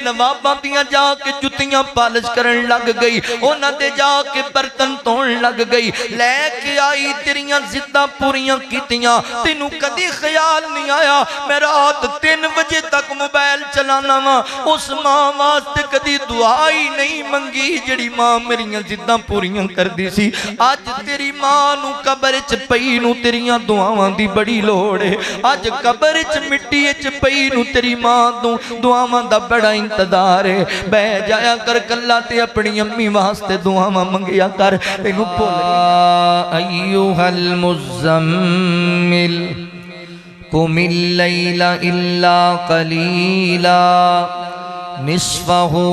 नवाबां दियां जाके जुत्तियां पालिश करन लग गई, उन्हां दे जाके बर्तन धोण लग गई, लैके आई तेरियां जिद्दां पूरियां कीतियां। तेनू कदी ख्याल नहीं आया मैं रात 3 बजे तक मोबाइल चलाना वा। उस मां वास्ते कदी दुआ ही नहीं मंगी जिहड़ी मां मेरियां जिद्दां पूरियां करदी सी। अज तेरी मां नू कबर च पई नू तेरियां दुआवां दी बड़ी लोड़ है। अज कबर च मिट्टी च पई नू तेरी मां नू दुआवां दा बड़ा इंतजार है। बह जाया कर कल्ला ते अपनी अम्मी वास्ते दुआवां मंगिया कर। तेनू भुल अय्युहल मुज़म्मिल कुमिल लैला इल्ला कलीला निस्फहु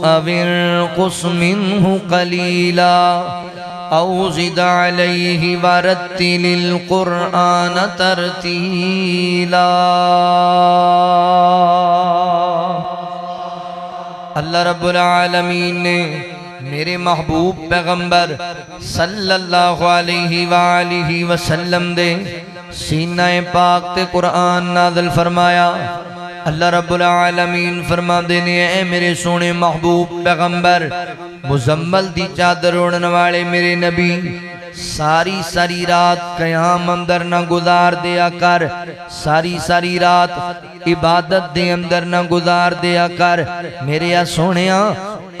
अविनकुस मिन्हु कलीला औ ज़िद अलैहि वरत्तिलिल कुरआन तरतीला। अल्लाह रब्बुल आलमीन ने मेरे महबूब पैगंबर सल्लल्लाहु अलैहि वसल्लम दे सीना पाक ते कुरान नाज़िल फरमाया। अल्लाह रब्बुल आलमीन फरमाते ने ऐ मेरे सोने महबूब पैगंबर मुजम्मल दी चादर ओढ़न वाले मेरे नबी सारी सारी रात क़याम अंदर न गुजार दिया कर, सारी सारी रात इबादत दे अंदर न गुजार दिया कर। मेरे या सोनिया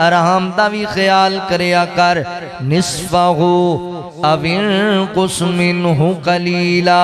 आराम दा भी ख्याल करया कर। निस्फहु अविनकुस मिन्हु कलीला,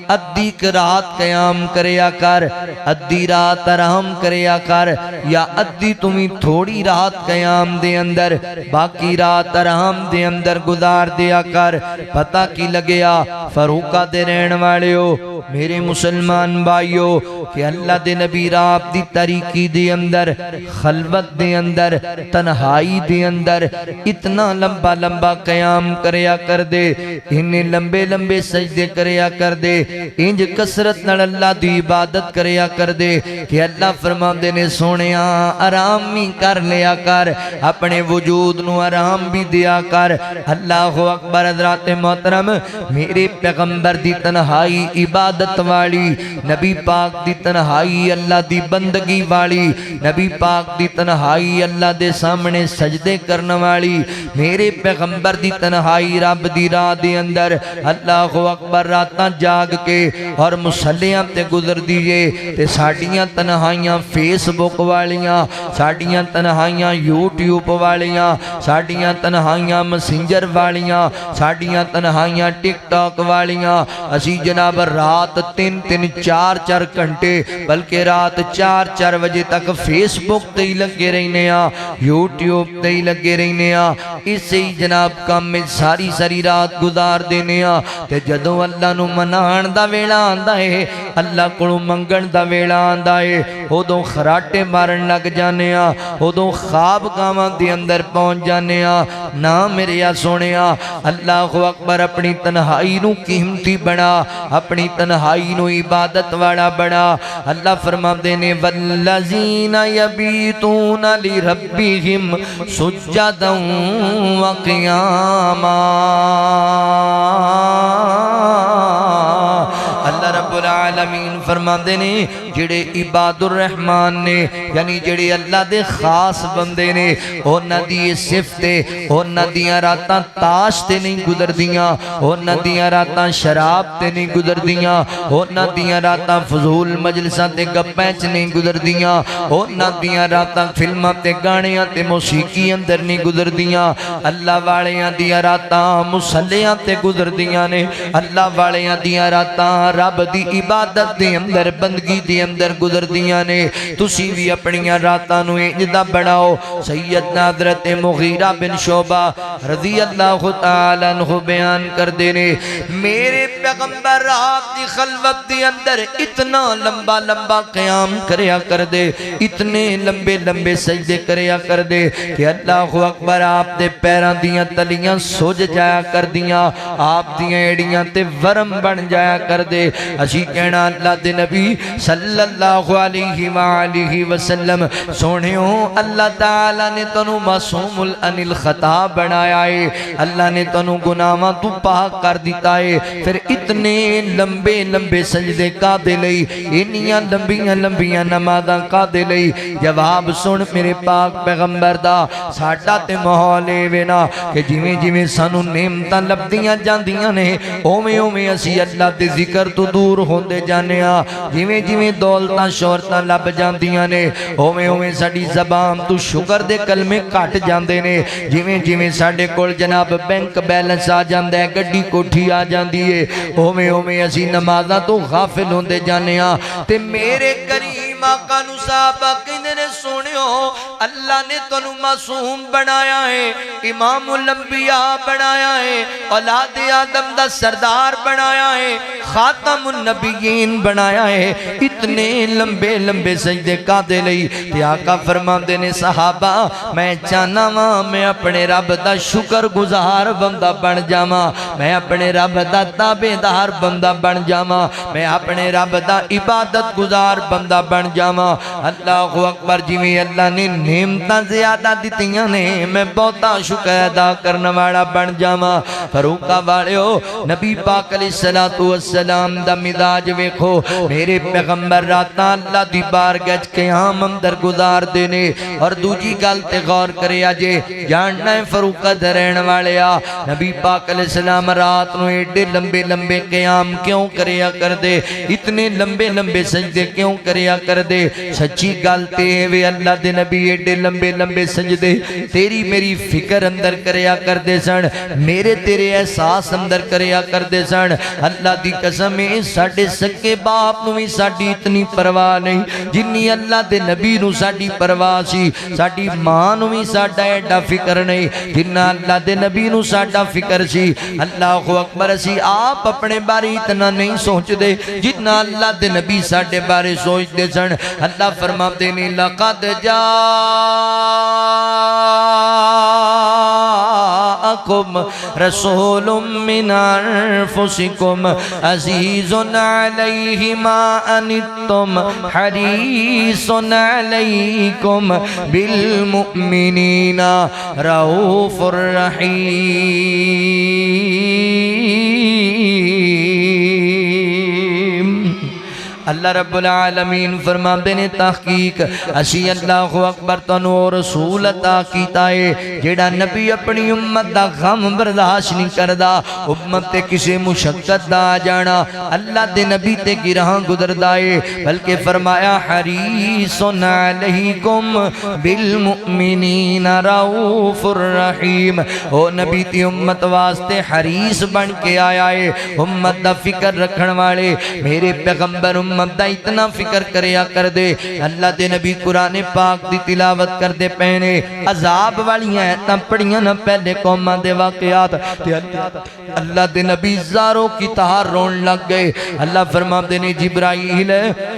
अद्धी रात क़याम करया कर, अद्धी रात आराम करया कर, या अद्धी तुम्हें थोड़ी रात क़याम दे अंदर बाकी रात आराम दे अंदर गुजार दिया कर। पता की लगया फरूका दे रहने वाले हो मेरे मुसलमान भाइयों कि अल्लाह दे नबी रात दी तारीकी दे अंदर खलवत दे अंदर तन्हाई दे अंदर इतना लंबा लंबा क़याम करया कर दे, इन्ने लंबे लंबे सजदे करया कर दे, इंज कसरत नाल अल्लाह दी इबादत करया कर दे कि अल्लाह फरमांदे ने सोनिया आराम भी कर लिया कर, अपने वजूद नू आराम भी दिया कर। अल्लाहु अकबर। हज़रात मोहतरम मेरे पैगंबर दी तन्हाई इबादत वाली, नबी पाक दी तन्हाई अल्लाह दी बंदगी वाली, नबी पाक दी तन्हाई अल्लाह दे सामने सजदे करने वाली, मेरे पैगंबर दी तन्हाई रब दी राह दे अंदर अल्लाहु अकबर रातां जाग के और मुसल्लियां ते गुजर दीए ते साडियां तन्हाइयां फेसबुक वालियां, साडियां तन्हाइयां यूट्यूब वालियां, साडियां तन्हाइयां मैसेंजर वालियां, साडियां तन्हाइयां टिकटॉक वालियां, असी जनाब रात 3-3 4-4 घंटे बल्कि रात 4-4 बजे तक फेसबुक ते ही लगे रहने आ, यूट्यूब ते ही लगे रहने आ, इसे ही जनाब काम में सारी सारी रात गुजार देने आ। ते जदों अल्लाह नू मनाण दा वेला आंदा है, अल्लाह कोलों मंगण दा वेला आंदा है, उदों खराटे मारन लग जाने आ, उदों ख्वाब गावां दे अंदर पहुंच जाने आ। ना मेरे या सोनिया अल्लाहु अकबर अपनी तन्हाई नू कीमती बना, अपनी तन्हाई नू इबादत वाला बना। अल्लाह फरमाते ने वल्लज़ीना यबीतूना लिरब्बिहिम सुज्जदन व क़ियामा। अल्लाह रब्बुल आलमीन फरमाते ने जिहड़े इबादुर रहमान ने यानी जिहड़े अल्लाह दे खास बंदे ने उन्हां दी सिफत उन्हां दियां रातां ताश ते नहीं गुजरदियां, उन्हां दियां रातां शराब ते नहीं गुजरदियां, उन्हां दियां रातां फजूल मजलिसां ते गप्पां च नहीं गुजरदियां, उन्हां दियां रातां फिल्मां ते गाणियां ते मौसीकी अंदर नहीं गुजरदियां। अल्लाह वालियां दियां रातां मुसल्लियां ते गुजरदियां ने, अल्लाह वालियां दियां रातां रब दी इबादत दे अंदर बंदगी दे अंदर गुजरदियां ने। तुसी भी अपनियां रातां नू इंज दा बनाओ। सैयदना हज़रत मुगीरा बिन शोबा रज़ी अल्लाह तआला अन्हु बयान करदे ने मेरे पैगंबर रात दी खलवत दे अंदर इतना लंबा लंबा क़याम करया कर दे, इतने लंबे लंबे सजदे करया कर दे कि अल्लाहु अकबर आप दे पैरां दियां तलियां सुज जाया कर दियां, आप दियां एड़ियां ते वरम बन जाया कर दे। असी कहना अल्लाह दे नबी सल्लल्लाहु अलैहि वसल्लम सोहणियो अल्लाह ताला ने तनु मासूमुल अनिल खता बनाया है, अल्लाह ने तनु गुनाहां तू पाक कर दिता है। फिर इतने लंबे लंबे सजदे कादे लई, इन्नियां लंबियां लंबियां नमाज़ां कादे लई? जवाब सुन मेरे पाक पैगंबर दा, साडा ते माहौल एवे ना कि जिवें जिवें सानू नेमतां लभदियां जांदियां ने उवें उवें असीं अल्लाह दे जिक्र तो दूर होंदे जाने आ। जिवें जिवें दौलतां शोहरतां लभ जांदियां ने उवें उवें साडी ज़बान तो शुक्र दे कलमे घट जांदे ने। जिवें जिवें साडे कोल जनाब बैंक बैलेंस आ जांदा है, गड्डी कोठी आ जांदी है, उवें उवें असीं नमाज़ां तो गाफिल होंदे जाने आ। ते मेरे करीम आका नू साहबा कहंदे ने सुनियो अल्लाह ने तुहानू मासूम बनाया है, इमामुल अंबिया बनाया है, औलाद आदम दा सरदार बनाया है, खातमुन नबीयीन बनाया है। इतने लंबे लंबे सजदे कादे लई? ते आका फरमांदे ने सहाबा मैं चाहना वा मैं अपने रब दा शुक्र गुजार बंदा बन जावां, मैं अपने रब दा ताबेदार बंदा बन जावां, मैं अपने रब दा इबादत गुजार बंदा बन जावां। अल्लाहु अकबर। जिवें अल्लाह ने नेमतां ज़्यादा दित्तियां ने मैं बहुता शुक्र अदा करने वाला बन जावां। फरूका वालियो नबी पाक अलैहिस्सलातु वस्सलाम दा मिजाज वेखो। मेरे पैगंबर रातां अल्लाह दी बारगाह च क़याम अंदर गुजारदे ने। और दूजी गल ते गौर करिया जे जानना है फरूका दे रहण वाले आ नबी पाक अलैहिस्सलाम रात नूं एडे लंबे लंबे क़याम क्यों करिया करदे, इतने लंबे लंबे सजदे क्यों करिया करदे? सच्ची गल ते वे अल्लाह दे नबी एडे लंबे लंबे सजदे तेरी मेरी फिक्र अंदर करया करदे सन, मेरे तेरे एहसास अंदर करया करदे सन। अल्लाह दी कसम है साडे सके बाप नूं भी साडी इतनी परवाह नहीं जिन्नी अल्लाह दे नबी नूं साडी परवाह सी। साडी मां नूं भी साडा एडा फिक्र नहीं जिन्ना अल्लाह दे नबी नूं साडा फिक्र सी। अल्लाहु अकबर। असी आप अपने बारे इतना नहीं सोचते जितना अल्लाह दे नबी साडे बारे सोचते सन। अल्लाह फरमाते ने लक़द जाअकुम रसूलुम मिन अनफुसिकुम अज़ीज़ुन अलैहि मा अनित्तुम हरीसुन अलैकुम बिल मुमिनीना रऊफ़ुर रहीम। अल्लाह रब्बुल आलमीन फरमाते ने तहकीक असी अल्लाहु अकबर तनु रसूल अता कीता है जेड़ा नबी अपनी उम्मत दा गम बर्दाश्त नहीं करदा। उम्मत ते किसी मुशक्कत दा आ जाना अल्लाह दे नबी ते गिराह गुजरदा है, बल्कि फरमाया हरीसुन अलैकुम बिल मुमिनीना रऊफुर रहीम। ओ नबी ती उम्मत वास्ते हरीस बन के आया है, उम्मत दा फिक्र रखने वाले मेरे पैगंबर उम्मत दा इतना फिक्र करया कर दे। अल्लाह दे नबी कुरान पाक दी तिलावत करदे पैने अजाब वालियां आयतां पढ़ियां ना पहले कौमां दे वाकयात ते अल्लाह दे नबी ज़ारों की तार रोन लग गए। अल्लाह फरमाते ने जिब्राइल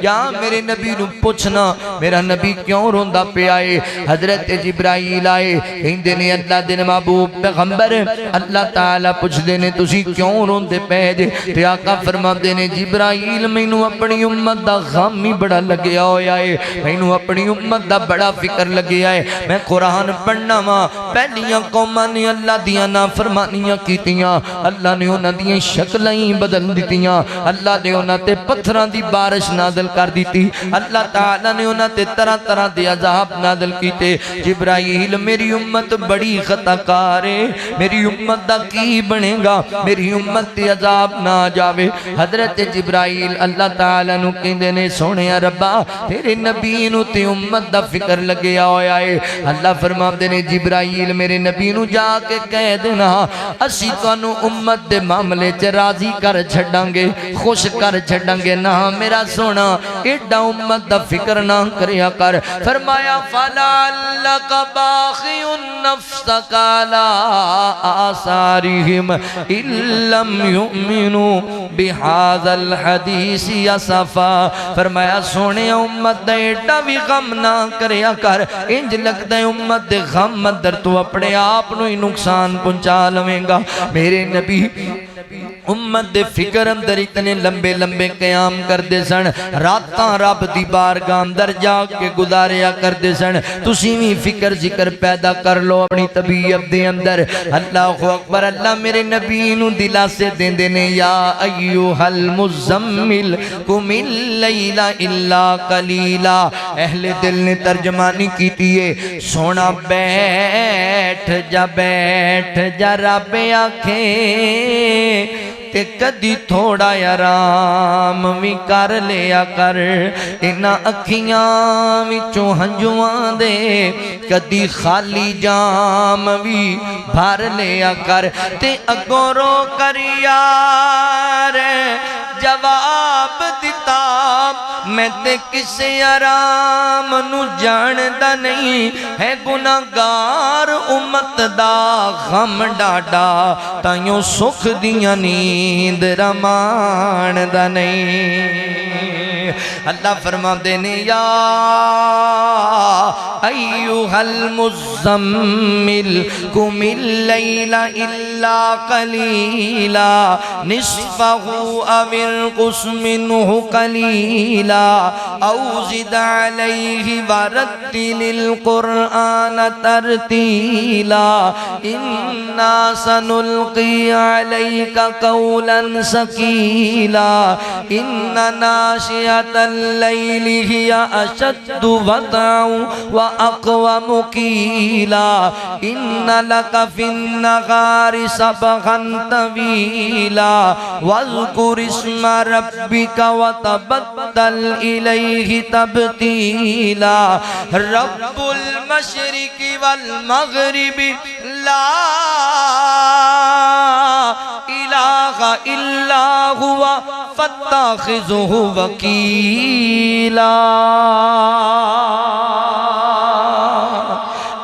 या मेरे नबी नूं पुछना मेरा नबी क्यों रोंदा पिया है। हजरत जिब्राइल आए कहंदे ने अल्लाह दे महबूब पैगंबर अल्लाह ताला पुछदे ने तुसी क्यों रोंदे पे जे? ते आका फरमाते ने जिब्राइल मैनू अपनी उम्मत दा गम ही बड़ा लग्या होया है, मैनू अपनी उम्मत दा बड़ा फिक्र लग्या है। मैं कुरान पढ़ना वा पहलियां कौमां ने अल्लाह दियां नाफरमानियां कीतियां, अल्लाह ने उन्हां दियां शक्लां ही बदल दित्तियां, अल्लाह ने उन्हां ते पत्थरां दी बारिश नाज़िल कर दी, अल्लाह ताला ने उन्हां ते तरह तरह दे अज़ाब नाज़िल कीते। जिब्राइल मेरी उम्मत बड़ी खताकार है, मेरी उम्मत दा की बनेगा, मेरी उम्मत ते अज़ाब ना आ जावे। हजरत जिब्राइल अल्लाह ताला नू कहंदे ने सोहणे रब्बा तेरे नबी नू ते उम्मत दा फिक्र लग्या होया है। अल्लाह फरमाते ने जिब्राइल मेरे नबी नू जाके कह देना असी तुहानू उम्मत दे मामले च राजी कर छड्डांगे, खुश कर छड्डांगे ना मेरा सोना एडा उम्मत दा फिक्र ना करया कर। फरमाया फलअल्लक बाखिउन नफ्सका अला आसारिहिम इल्लम युमिनू बिहाज़ल हदीस असफा। फरमाया सोने उम्मत दा एडा भी गम ना करया कर, इंज लगदा है उम्मत दे गम अंदर तू अपने आप नू ही नुकसान पहुंचा लवेंगा। मेरे नबी उम्मत दे फिक्र अंदर इतने लंबे लंबे क़याम करते सन, रातां रब दी बारगाह अंदर जाके गुजारिया करते सन। तुसी भी फिक्र जिक्र पैदा कर लो अपनी तबीयत दे अंदर। अल्लाहु अकबर। अल्लाह मेरे नबी नू दिलासे देंदे ने, या अय्युहल मुज़म्मिल कुमिल लैला इल्ला कलीला। अहले दिल ने तर्जमानी की है, सोना बैठ जा रब आखे ते कदी थोड़ा आराम भी कर लिया कर। इन्हां अखियां विचों हंजुआं दे कदी खाली जाम भी भर लिया कर। ते अगों रो कर यार जवाब दिता, मैं ते किसे आराम नू जानदा नहीं है। गुनाहगार उम्मत दा गम डाडा, ताइयों सुख दियां नींद रमानदा नहीं। अल्लाह फरमाते ने, या अय्युहल मुज़म्मिल कुमिल लैला इल्ला कलीला निस्फहु अविनकुस मिन्हु कलीला औ ज़िद अलैहि वरत्तिलिल कुरआन तरतीला। इन्ना सनुल्क़ी अलैका क़ौलन सकीला। इन्ना नाशियतल लैलि हिया अशद्दु वतअन व अक़वमु क़ीला। इन्ना लका फिन्नहारि सबहन तवीला वज़्कुर इस्म रब्बिका व तबत्तल इलैहि तब्तीला। रब्बुल मशरिक़ि वल मग़रिबि ला इलाहा इल्ला हुवा फत्तखिज़हु वकीला।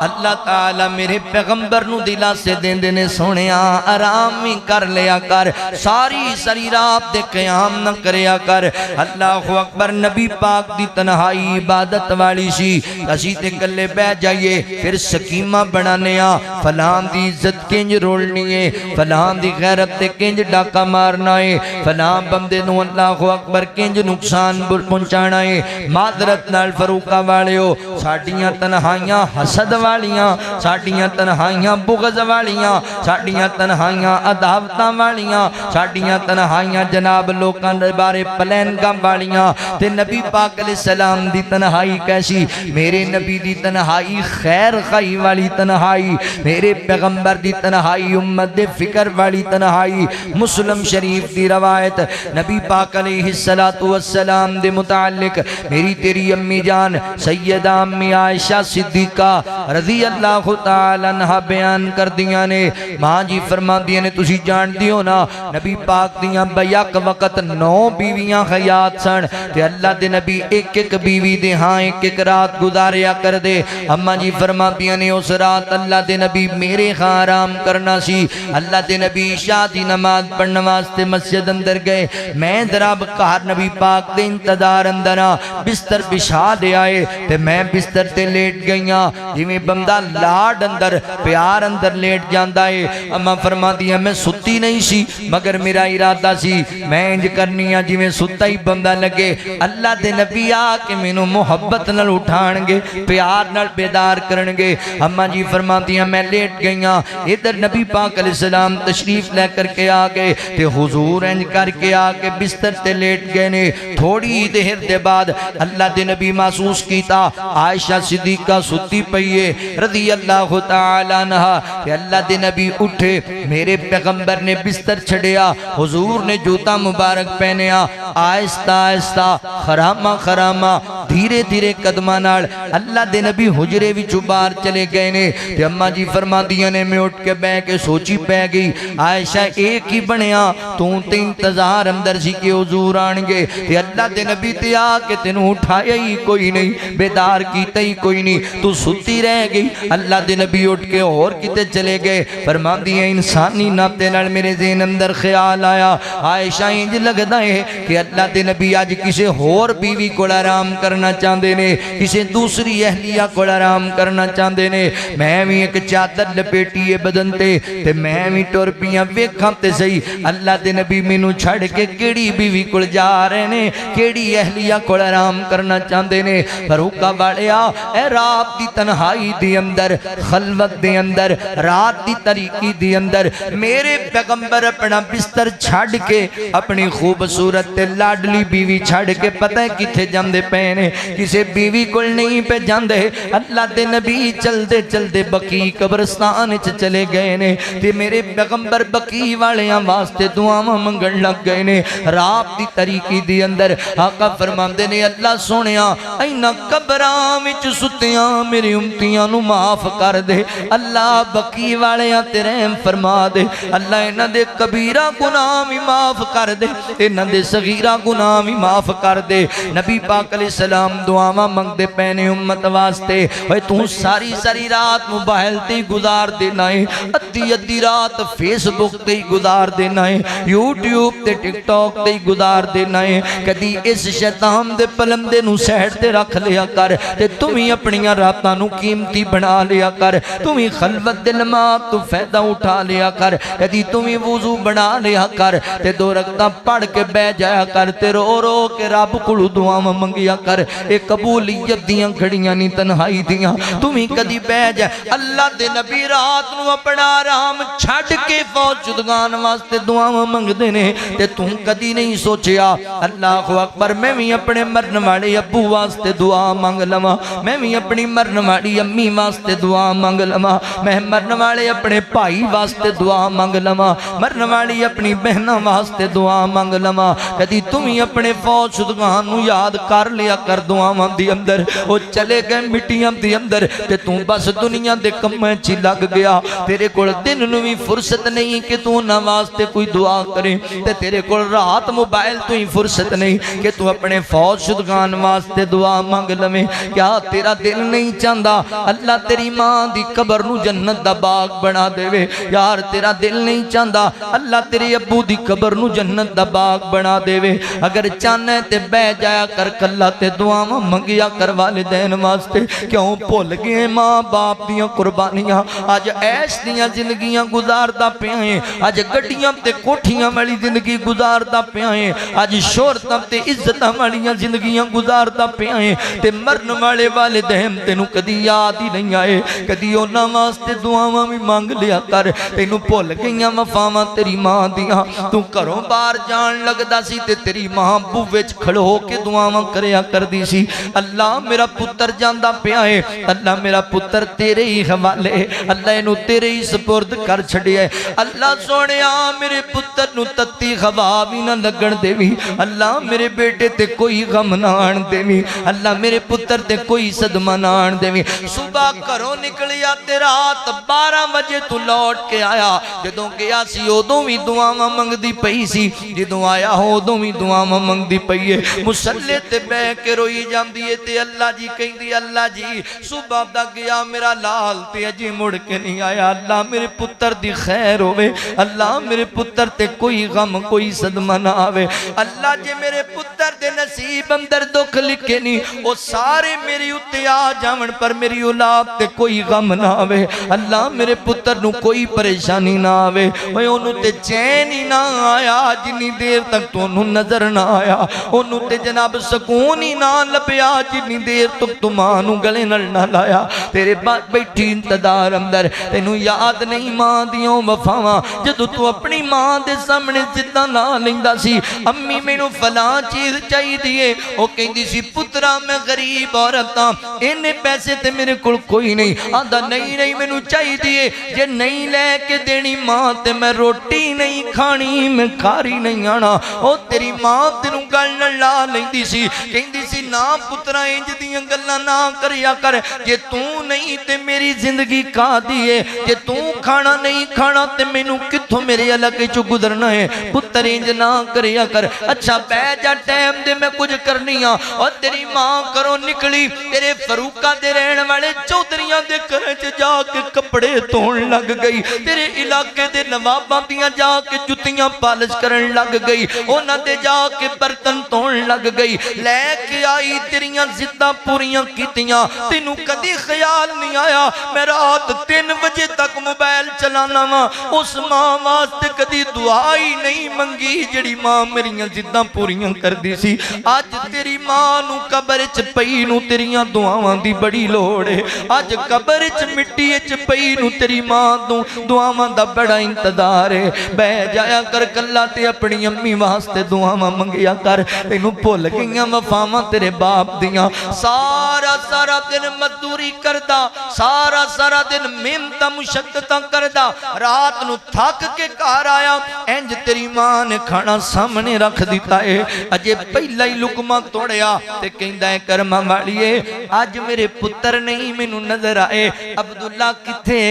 अल्लाह ताला मेरे पैगंबर नू दिलासे देंदे ने, सोनिया आराम ही कर लिया कर, सारी सारी रात दे क़याम न करया कर। अल्लाहु अकबर। नबी पाक दी तन्हाई इबादत वाली सी। असी ते कल्ले बैठ जाइए फिर सकीमा बनाने आ, फलां दी इज्जत किंज रोलनी है, फलां दी गैरत ते किंज डाका मारना है, फलां बंदे नू अल्लाहु अकबर किंज नुकसान पहुंचाना है। मादरत नाल फरूका वालियो, साडियां तन्हाइयां हसद वालियां, साडियां तन्हाइयां बुग़ज़ वालियां, साडियां तन्हाइयां अदावतां वालियां, साडियां तन्हाइयां जनाब लोकां दे बारे प्लैन वालियां। ते नबी पाक अलैहिस्सलाम दी तन्हाई कैसी? मेरे नबी दी तन्हाई खैर खाई वाली तन्हाई, मेरे पैगंबर दी तन्हाई उम्मत दे फिक्र वाली तन्हाई। मुस्लिम शरीफ दी रवायत नबी पाक अलैहिस्सलातु वस्सलाम दे मुताल्लिक मेरी तेरी अम्मी जान सैयदा अम्मी आयशा सिद्दीका रज़ी अल्लाह तआला अन्हा बयान कर दिया ने। मां जी फरमांदियां ने, तुसी जानदी हो ना नबी पाक दियां बैक वक्त 9 बीवियां हयात सन ते अल्लाह दे नबी एक एक बीवी दे हां एक एक रात गुजारिया कर दे। अम्मा जी फरमांदियां ने, उस रात अल्लाह दे नबी मेरे हां आराम करना सी। अल्लाह दे नबी इशा दी नमाज पढ़ने वास्ते मस्जिद अंदर गए। मैं जनाब घर नबी पाक दे इंतजार अंदर आ, बिस्तर बिछा दे आए ते मैं बिस्तर ते लेट गईयां जिवें बंदा लाड अंदर प्यार अंदर लेट जाता है। अम्मा फरमांदियां मैं सुती नहीं सी, मगर मेरा इरादा सी मैं इंज करनी आ जिवें सुता ही बंदा लगे। अल्लाह दे नबी आके मैनू मुहब्बत नाल उठाणगे, प्यार नाल बेदार करनगे। अम्मा जी फरमांदियां मैं लेट गईयां, इधर नबी पाक अलैहिस्सलाम तशरीफ लेकर के आ गए ते हुजूर इंज करके आके बिस्तर ते लेट गए ने। थोड़ी देर दे बाद अल्लाह दे नबी महसूस कीता आयशा सिद्दीका सुती पई है रज़ी अल्लाह तआला अन्हा। अल्लाह दे नबी उठे, मेरे पैगंबर ने बिस्तर छड़िया, हुजूर ने जूता मुबारक पहनिया, आहिस्ता आहिस्ता खरामा खरामा धीरे धीरे कदमां नाल अल्लाह दे नबी हुजरे विचों बाहर चले गए ने। ते अम्मा जी फरमांदियां ने, मैं उठ के बह के सोची पै गई, आयशा एक ही बनया, तू ते इंतजार अंदर सी कि हुजूर आणगे ते अल्लाह दे नबी ते आके तेनू उठाया ही कोई नहीं, बेदार कीता ही कोई नहीं, तू सुती रह गई। अल्लाह दे नबी उठ के और किते चले गए। फरमांदी है इंसानी नाते नाल मेरे ज़हन अंदर ख्याल आया, आयशा इंज लगदा है कि अल्लाह दे नबी अज किसी होर बीवी कोल आराम करन करना चाहते ने, किसी दूसरी अहलिया को आराम करना चाहते ने। मैं भी एक चादर लपेटीए बदन ते मैं भी टुर पिया वेखां ते सही अल्लाह दे नबी मैनू छड़ के केड़ी बीवी कोल जा रहे ने, केड़ी अहलिया कोल आराम करना चाहते ने। फरूका वालिया ए रात दी तन्हाई दे अंदर, खलवत दे अंदर, रात दी तरीकी दे अंदर मेरे पैगंबर अपना बिस्तर छड़ के अपनी खूबसूरत ते लाडली बीवी छड़ के पता है किथे जांदे पे ने, किसी बीवी कोल नहीं पे जांदे। अल्लाह दे नबी चलते चलते बकी कब्रस्तान च चले गए ने ते मेरे पैगंबर बकी वालियां वास्ते दुआवां मंगण लग गए ने। रात दी तरीकी दे अंदर आका फरमांदे ने अल्लाह सोहणिया इन्हां कब्रां विच सुत्तियां मेरी उम्मतियां नू माफ कर दे। अल्लाह बकी वालियां ते रहम फरमा दे। अल्लाह इन्हां दे कबीरा गुनाह भी माफ कर दे, इन्हां दे सगीरा गुनाह भी माफ कर दे। नबी पाक अलैहि सलाम दुआवां मंगदे पए ने उम्मत वास्ते। ओए तू सारी सारी रात मोबाइल ते ही गुजार देना है, अद्धी अद्धी रात फेसबुक ते ही गुजार देना है, यूट्यूब ते टिकटॉक ते ही गुजार देना है। कदी इस शैतान दे पलंदे नू साइड ते रख लिया कर ते तू भी अपनियां रातां नू कीमती बना लिया कर। तू भी खलवत दे लम्हात तू फायदा उठा लिया कर। कदी तू भी वुजू बना लिया कर ते दो रकअतां पढ़ के बह जाया कर ते रो रो के रब कोलों दुआवां मंगिया कर। ए कबूलियत दियां घड़ियां नहीं तन्हाई दियां। तू भी कदी बह जा। अल्लाह दे नबी रात नू अपना आराम छड़ के फौजदान वास्ते दुआवां मंगदे ने ते तू कदी नहीं सोचिया अल्लाह अकबर मैं भी अपने मरन वाले अब्बू वास्ते दुआ मंग लवां, मैं भी अपनी मरन वाली अम्मी वास्ते दुआ मंग लवां, मैं मरन वाले अपने भाई वास्ते दुआ मंग लवां, मरन वाली अपनी बहना वास्ते दुआ मंग लवां। कदी तुम ही अपने फौजदान नू याद कर लिया कर दुआवां दी अंदर। वो चले गए मिट्टियां दी अंदर ते तू बस दुनिया दे कम्मां च लग गया। तेरे कोल दिन नू भी फुर्सत नहीं कि तू उन्हां वास्ते कोई दुआ करे ते तेरे कोल रात मोबाइल तो ही फुर्सत नहीं कि तू अपने फौजदान वास्ते दुआ मंग लवे। क्या तेरा दिल नहीं चाहता अल्लाह तेरी मां दी कबर नू जन्नत दा बाग बना देवे? यार तेरा दिल नहीं चाहता अल्लाह तेरे अब्बू दी कबर नू जन्नत दा बाग बना देवे? अगर चाहना है ते बह जाया कर कल्ला ते दुआवां मंगिया कर वालिदैन वास्ते। क्यों भुल गए मां बाप दियां कुर्बानियां? अज ऐश दियां जिंदगियां गुजारदा पिया है, अज गड्डियां ते कोठियां वाली जिंदगी गुजारदा पिया है, अज शोहरतां ते इज्जतां वालियां जिंदगियां गुजारदा पिया है ते मरन वाले वालिदैन तेनू कदी याद ही नहीं आए। कदी उन्हां वास्ते दुआवां भी मंग लिया कर। तेनू भुल गईयां वफावां तेरी मां दियां। तू घरों बाहर जान लगदा सी ते तेरी मां बूहे च खड़ो के दुआवां करया करदी सी। अल्लाह मेरा पुत्र जांदा पिया है, अल्लाह मेरा पुत्र तेरे ही हवाले, अल्लाह इनू तेरे ही सुपुर्द कर छड़िया। अल्लाह सोहणिया मेरे पुत्र नू तत्ती हवा भी ना लगन देवी। अल्लाह मेरे बेटे ते कोई गम ना आन देवी। अल्लाह मेरे पुत्र ते कोई सदमा ना आन देवी। सुबह घरों निकलिया ते रात 12 बजे तू लौट के आया। जदों गया सी उदों भी दुआवां मंगदी पई सी, जदों आया हो उदों भी दुआवां मंगदी पई है। मुसल्ले ते बह के रोई जांदी है ते अल्लाह जी कहंदी अल्लाह जी सुबह दा गया मेरा लाल ते अजे मुड़ के नहीं आया। अल्लाह मेरे पुत्र दी खैर होवे, अल्लाह मेरे पुत्र ते कोई गम कोई सदमा ना आवे। अल्लाह जे मेरे पुत्र दे नसीब अंदर दुख लिखे नहीं वो सारे मेरी उत्ते आ जावन पर मेरी औलाद ते कोई गम ना आवे। अल्लाह मेरे पुत्र नू कोई परेशानी ना आवे। ओए ओनू ते चैन ही ना आया जिन्नी देर तक तो ओनू नजर ना आया। ओनू ते जनाब सुकून ही ना लभया जिन्नी देर तक तू मां नू गले नाल ना लाया। तेरे बैठी इंतजार अंदर तेनू याद नहीं मां दियां वफावां जदों तू अपनी मां दे सामने जिद्दां ला लैंदा सी अम्मी मैनू फलां चीज चाहिदी है। ओ कहंदी सी पुत्रा मैं गरीब औरत हां, इन्ने पैसे ते मेरे कोल कोई नहीं। आंदा नहीं नहीं मैनू चाहिदी है, जे नहीं लैके देनी मां ते मैं रोटी नहीं खानी, मैं खारी नहीं आना। ओ तेरी मां तेनू गल नाल ला लैंदी सी, कहंदी सी ना पुत्रा इंज दियां गल्लां ना करिया कर। जे तू नहीं ते मेरी जिंदगी का दी है, जे तू खाना नहीं खाना ते मैनू कित्थों मेरे इलाके चो गुजरना है। पुत्र इंज ना करिया कर, अच्छा बह जा टाइम दे मैं कुछ करनी आ। और तेरी मां करो निकली तेरे फरूका दे रहन वाले चौधरियां दे घर च जाके कपड़े धोन लग गई, तेरे इलाके दे नवाबां दियां जाके जुत्तियां पालिश करन लग गई, उन्हां दे जाके बर्तन धोन लग गई, लैके आई तेरियां जिद्दां पूरियां कीतियां। तेनू कदी ख्याल नहीं आया मैं रात 3 बजे तक मोबाइल चलाना वा, उस मां वास्ते कदी दुआ ही नहीं मंगी जिहड़ी मां मेरियां जिद्दां पूरियां करदी सी। अज तेरी मां नू कब्र च पई नू तेरियां दुआवां दी बड़ी लोड़ है, अज कब्र च मिट्टी च पई नू तेरी मां नू दुआवां दा बड़ा इंतजार है। बह जाया कर कल्ला ते अपनी अम्मी वास्ते दुआवां मंगिया कर, तेनू भुल गईयां वफावां तेरे बाप दियां। सारा सारा दिन मजदूरी करदा, सारा सारा दिन मेहनत मुशक्कत करदा, रात नू थक के घर आया इंज तेरी मां ने खाना सामने रख दिता है। अजे पहला ही लुकमा तोड़िया ते कहंदा है करमा वालीए अज मेरे पुत्र नहीं मैनू नजर आए। अब्दुल्ला किथे,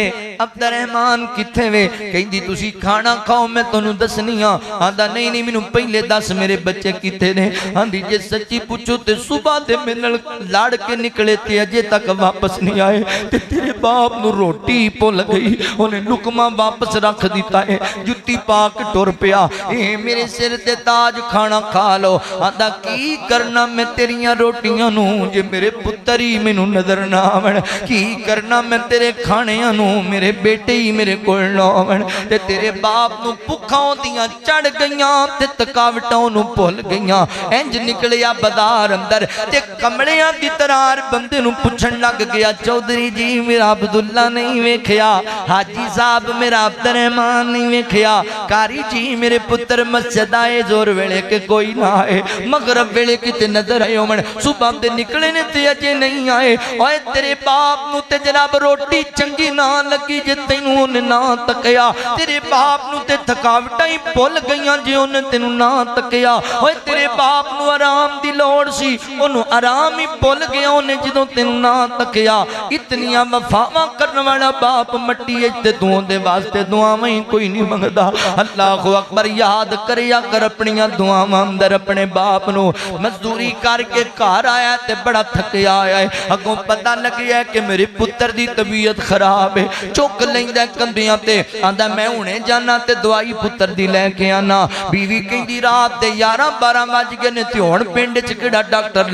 अब्दुर्रहमान किथे वे? कहंदी तुसी खाना खाओ मैं तुहानू दसनी आ। आंदा नहीं नहीं मैनू पहले दस मेरे बच्चे किथे ने। आंदी जे सच्ची पूछो ते सुबह दे मेरे नाल लड़ के निकले ते अजे तक वापस नहीं आए, ते तेरे बाप नू रोटी भुल गई, उन्हें लुकमा वापस रख दिता है, जुत्ती पाक टुर पिया। ए मेरे सिर ते ताज खाना खा लो। आंदा की करना मैं तेरियां रोटियां नू जे मेरे पुत्र ही मैनू नजर ना आवन, की करना मैं तेरे खाणियां नू मेरे बेटे ही मेरे कोल ना आवन। ते तेरे बाप नू भुखां दियां चढ़ गईयां ते थकावटां नू भुल गईयां। इंज निकलिया बाजार अंदर ते कमलियां दी तरह बंदे नू पुछण लग गया, चौधरी जी मेरा अब्दुल्ला नहीं वेखिया, हाजी साहब मेरा अब्दुर्रहमान नहीं वेखिया, कारी जी मेरे पुत्र मस्जिद आए जोर वेले के कोई ना आए, मगरब वेले किते नजर आए होवन, सुबह दे निकले ने ते अजे नहीं आए। ओए तेरे बाप नू ते जनाब रोटी चंगी ना लगी जे तैनू उन्हें ना तकिया, तेरे बाप नू ते थकावटां ही भुल गईयां जे उन्हें तेनू ना तकिया। ओए तेरे बाप नू आराम दी लोड़ सी, ओनू आराम ही भुल गया उन्हें जदों तेनू ना तकिया। इतनियां वफावां करन वाला बाप मट्टी ते दुआं दे वास्ते दुआवां ही कोई नहीं मंगदा। अल्लाहु अकबर याद करिया कर अपनियां दुआवां अंदर अपने बाप नू। मजदूरी करके घर आया ते बड़ा थकिया आया है, अगों पता लगिया कि मेरे पुत्र दी तबीयत खराब है, चुक लैंदा कंधियां ते आंदा मैं हुणे जाना ते दवाई पुत्र दी लैके आना। बीवी कहंदी रात दे 11-12 बज गए ने ते हुण पिंड च किहड़ा डॉक्टर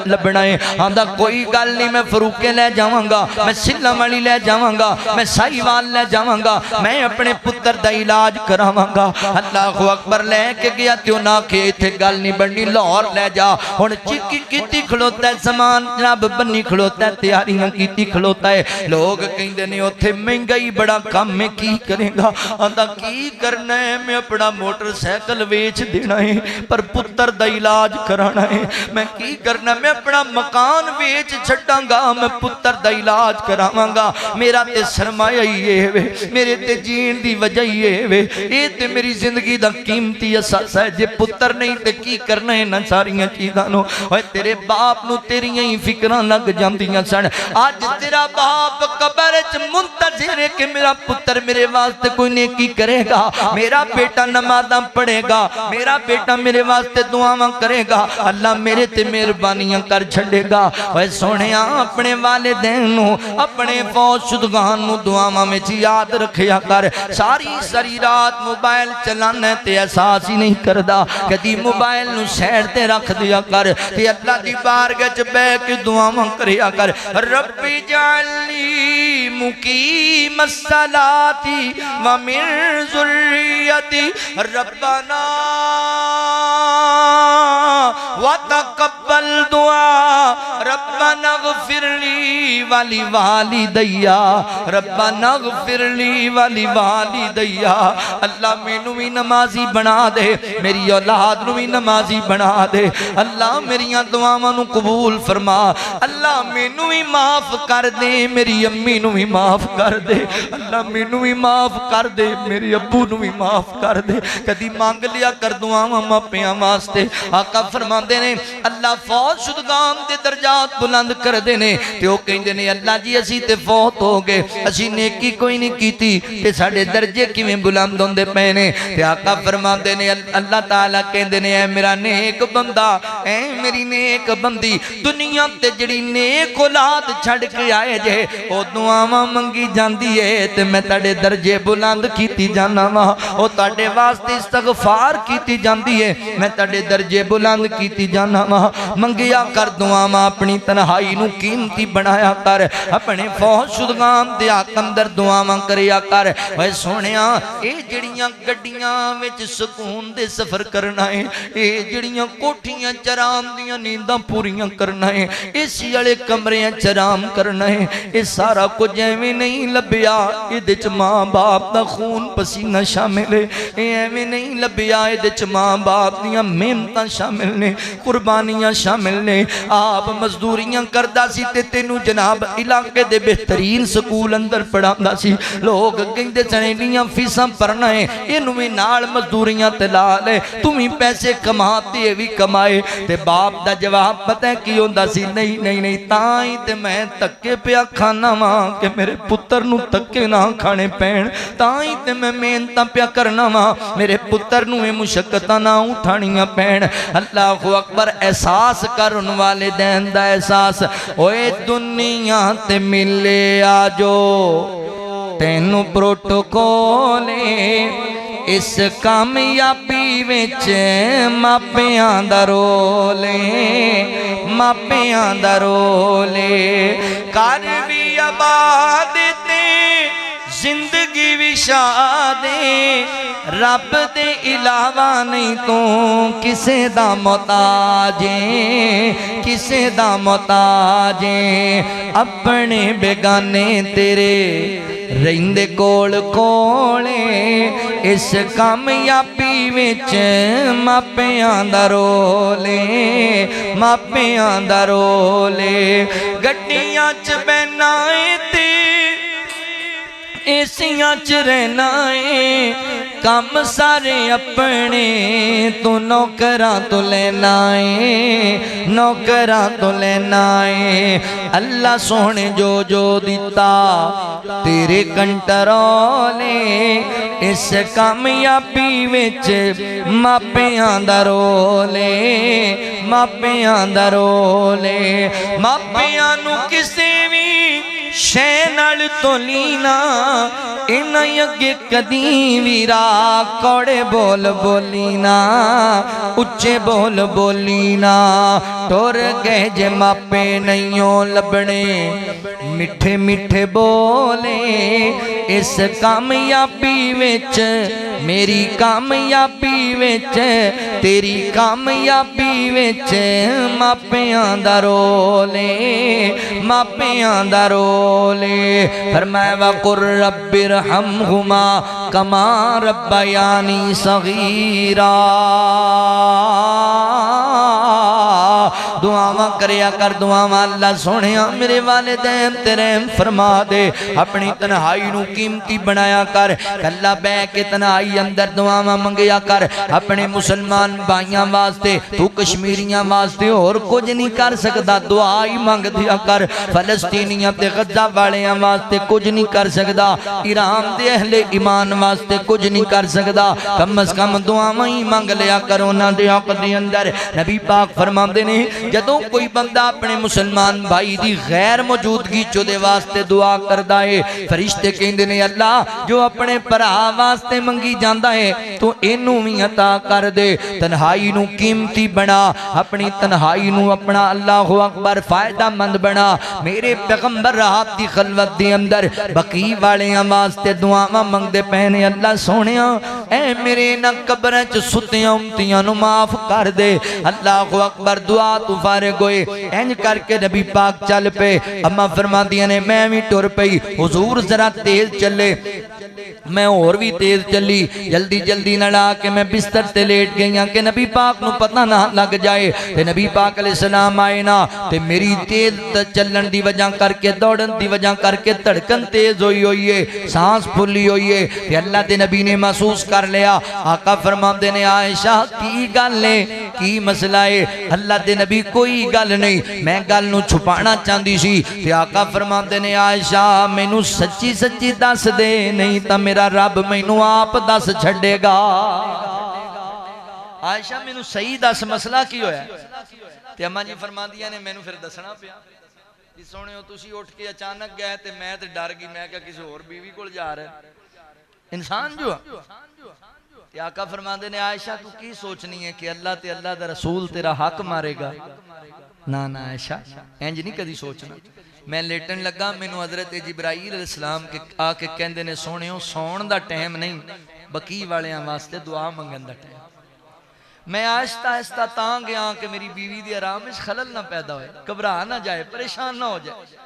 लभना है। आंदा कोई गल नहीं मैं फरूके ले जावांगा, मैं सिल्ला वाली ले जावांगा, मैं साहिवाल ले जावांगा, मैं अपने पुत्र दा इलाज करावांगा। अल्लाहु अकबर लैके गया ते उन्हां आखे इत्थे गल नहीं बननी, लाहौर ले जा। हुण चिक्की कीती खलोता है, समान जनाब बन्नी खलोता है, तैयारियां कीती खलोता है। लोग कहंदे ने उत्थे महंगाई बड़ा कम है, की करेगा? आंदा की करना है, मैं अपना मोटरसाइकिल वेच देना है पर पुत्र दा इलाज कराना है। मैं की करना, मैं अपना मकान वेच छड्डांगा, मैं पुत्र दा इलाज करावांगा। मेरा ते सरमाया ही ये वे, मेरे ते जीण दी वजह ही ये वे, ये ते मेरी जिंदगी दा कीमती असासा है। जे पुत्र नहीं ते की करना है ना सारियां चीज़ां नूं। ओए तेरे बाप नूं तेरियां ही फिक्रां लग जांदियां सन। अज तेरा बाप कब्र च मुंतज़िर है कि मेरा पुत्र मेरे वास्ते कोई नेकी करेगा, मेरा बेटा नमाज़ां पढ़ेगा, मेरा बेटा मेरे वास्ते दुआवां करेगा, अल्लाह मेरे ते मेहरबानियां कर छड़ेगा। ओए सोहणिया अपने वालिदैन नूं अपने फौजशुदगान नूं दुआवां विच याद रखिया कर। सारी सारी रात मोबाइल चलाना ते एहसास ही नहीं करदा, कदी मोबाइल नूं साइड ते रख दिया कर ते अल्लाह दी बारगाह च बैठ के दुआवां करिया कर। रब्बी जअलनी मुकीमस सलाती व मिन ज़ुर्रियती रब्बना व तक़ब्बल दुआ रब्बना ग़फ़िरली वली वालिदैया रब्बना ग़फ़िरली वली वालिदैया। अल्लाह मैनू भी नमाजी बना दे, मेरी औलाद नू भी नमाजी बना दे। अल्लाह मेरियां दुआवां नू कबूल फरमा। अल्लाह मैनू भी माफ कर दे, मेरी अम्मी नू भी माफ कर दे। अल्लाह मैनू भी माफ कर दे, मेरे अब्बू नू भी माफ कर दे। कदी मांग लिया कर दुआवां मापियां वास्ते। आका फरमाते ने अल्लाह फौत शुदगान दे दर्जात बुलंद करते ने ते वो कहते ने अल्लाह जी असी ते फौत हो गए, असी नेकी कोई नहीं कीती ते साडे दर्जे किवें बुलंद होंदे पे ने। ते आका फरमाते ने अल्लाह ताला कहते ने ऐ मेरा नेक बंदा, ऐ मेरी नेक बंदी, दुनिया ते जड़ी नेक औलाद छड़ के आए जे ओ दुआवां मंगी जांदी है ते मैं तुहाडे दर्जे बुलंद कीती जाना वा, ओ तुहाडे वास्ते इस्तगफार कीती जांदी है, मैं तुहाडे दर्जे बुलंद कीती जाना वा। मंगिया कर दुआवां, अपनी तन्हाई नूं कीमती बनाया कर, अपने फौशुदगान दे अंदर दुआवां करिया कर। ओए सोहणिया ये जड़ियां गड्डियां विच सुकून दे सफर करना है, ये जड़ियां कोठियां चराम दियां नींदां पूरियां करना है, एसी वाले कमरियां चराम करना है, ये सारा कुछ एवें नहीं लभ्या, इहदे च मां बाप दा खून पसीना शामिल है, एवें नहीं लभ्या, इहदे च मां बाप दियां मेहनतां शामिल ने, कुर्बानियां शामिल ने। आप मजदूरियां करदा सी ते तेनू जनाब इलाके दे बेहतरीन स्कूल अंदर पढ़ांदा सी, लोग कहंदे सन इन्नियां फीसां भरना है, इनू भी नाल मजदूरियां ते ला ले, तू भी पैसे कमा ते भी कमाए। ते बाप दा जवाब पता है की होंदा सी, नहीं नहीं नहीं तां ही ते मैं धक्के पिया खाना वा कि मेरे पुत्तर नू धक्के ना खाने पैण, तां ही ते मैं मेहनतां पिया करना वा मेरे पुत्तर नू मुशक्कतां ना उठाणियां पैण। अल्लाहु अकबर। एहसास कर उन वालिदैन दा एहसास। ओए दुनिया ते मिले आजो तेनू प्रोटोकॉल इस कामयाबी विच मापियां दा रोल मापियां दा रोल कर भी आबाद ते जिंदगी विशादे रब दे इलावा नहीं तू किसे दा मोहताजे किसे दा मोहताजे अपने बेगाने तेरे रहिंदे कोल कोले इस कामयाबी विच मापियां दा रोले मापियां दा रोले गड्डियां च बहना ते एसियां च रहना है कम सारे अपने तू नौकरां तो लेना है नौकरां तो लेना है। अल्लाह सोहने जो जो दिता तेरे कंट्रोले इस कामयाबी विच मापियां दा रोले मापियां दा रोले मापियां नू किसे भी शै नाल तोलीना इन्हां अगे कदी भी रा कौड़े बोल बोलीना उच्चे बोल बोलीना टुर गए जे मापे नहीं लभने मिठे मिठे बोले इस कामयाबी विच मेरी कामयाबी विच तेरी कामयाबी विच मापियां दा रोले मापियां दा रोले। फरमाया वकुर रब्बिरहमहुमा कमा रब्बयानी सगीरा दुआवां करया कर दुआवां अल्लाह सोहणिया मेरे वालिदैन ते रहम फरमा दे अपनी तन्हाई नू कीमती बनाया कर कल्ला बैठ के तन्हाई अंदर दुआवां मंगया कर अपने मुसलमान भाइयां वास्ते तू कश्मीरियां वास्ते और कुछ नहीं कर सकदा दुआ ही मंग दिया कर फलस्तीनियां ते गजा वालियां वास्ते कुछ नहीं कर सकदा ईरान दे अहले ईमान वास्ते कुछ नहीं कर सकदा कम अज कम दुआवां ही मंग लिया कर उन्हां दे हक दे अंदर। नबी पाक फरमांदे ने जदों कोई बंदा अपने मुसलमान भाई दी गैर मौजूदगी च उहदे वास्ते दुआ करदा है फरिश्ते कहंदे ने अल्लाह जो अपने भरा वास्ते मंगी जांदा है तू इनू भी अता कर दे तन्हाई नू कीमती बना अपनी तन्हाई नू अपना अल्लाहु अकबर फायदामंद बना। मेरे पैगंबर रात दी खलवत दे अंदर बकी वालियां वास्ते दुआवां मंगदे पे ने अल्लाह सोहणिया ऐ मेरे ना कब्रां च सुतियां उम्मतियां नू माफ कर दे अल्लाहु अकबर। दुआ तू फारिग होए इंज करके नबी पाक चल पे अम्मा फरमादियां ने मैं भी टुर पई हुजूर जरा तेज चले मैं और भी तेज चली जल्दी जल्दी न ला के मैं बिस्तर ते लेट गई कि नबी पाक नू पता ना लग जाए ते नबी पाक अलैहि सलाम आए ना ते मेरी तेज चलन दी वजह करके दौड़न दी वजह करके धड़कन तेज हुई है सांस फुली हुई है ते अल्लाह दे नबी ने महसूस कर लिया। आका फरमाते ने आयशा की गल है की मसला है? अल्लाह दे नबी कोई गल नहीं, मैं गल नूं छुपाना चाहती सी ते आका फरमाते ने आयशा मैनू सच्ची सच्ची दस दे, नहीं तो मेरा रब मैनू आप दस छड़ेगा। आयशा मैनू सही दस मसला की होया? ते अम्मा जी फरमांदियां ने मैनू फिर दसना पिया कि सोने तुसी उठ के अचानक गए ते मैं ते डर गई, मैं क्या किसी होर बीवी कोल जा रहा इंसान जो ते आका फरमाते ने आयशा तू की सोचनी है कि अल्लाह ते अल्लाह दा रसूल तेरा हक मारेगा? ना ना आयशा इंज नहीं कदी सोचना। मैं लेटन लगा, मैनू हजरत जिब्राईल अलैहिस्सलाम के आके कहंदे ने सोहणियो सौण दा टाइम नहीं, बकी वालियां वास्ते दुआ मंगन दा टाइम। मैं आहिस्ता आहिस्ता तां गया कि मेरी बीवी दी आराम में खलल ना पैदा होए, घबरा ना जाए, परेशान ना हो जाए।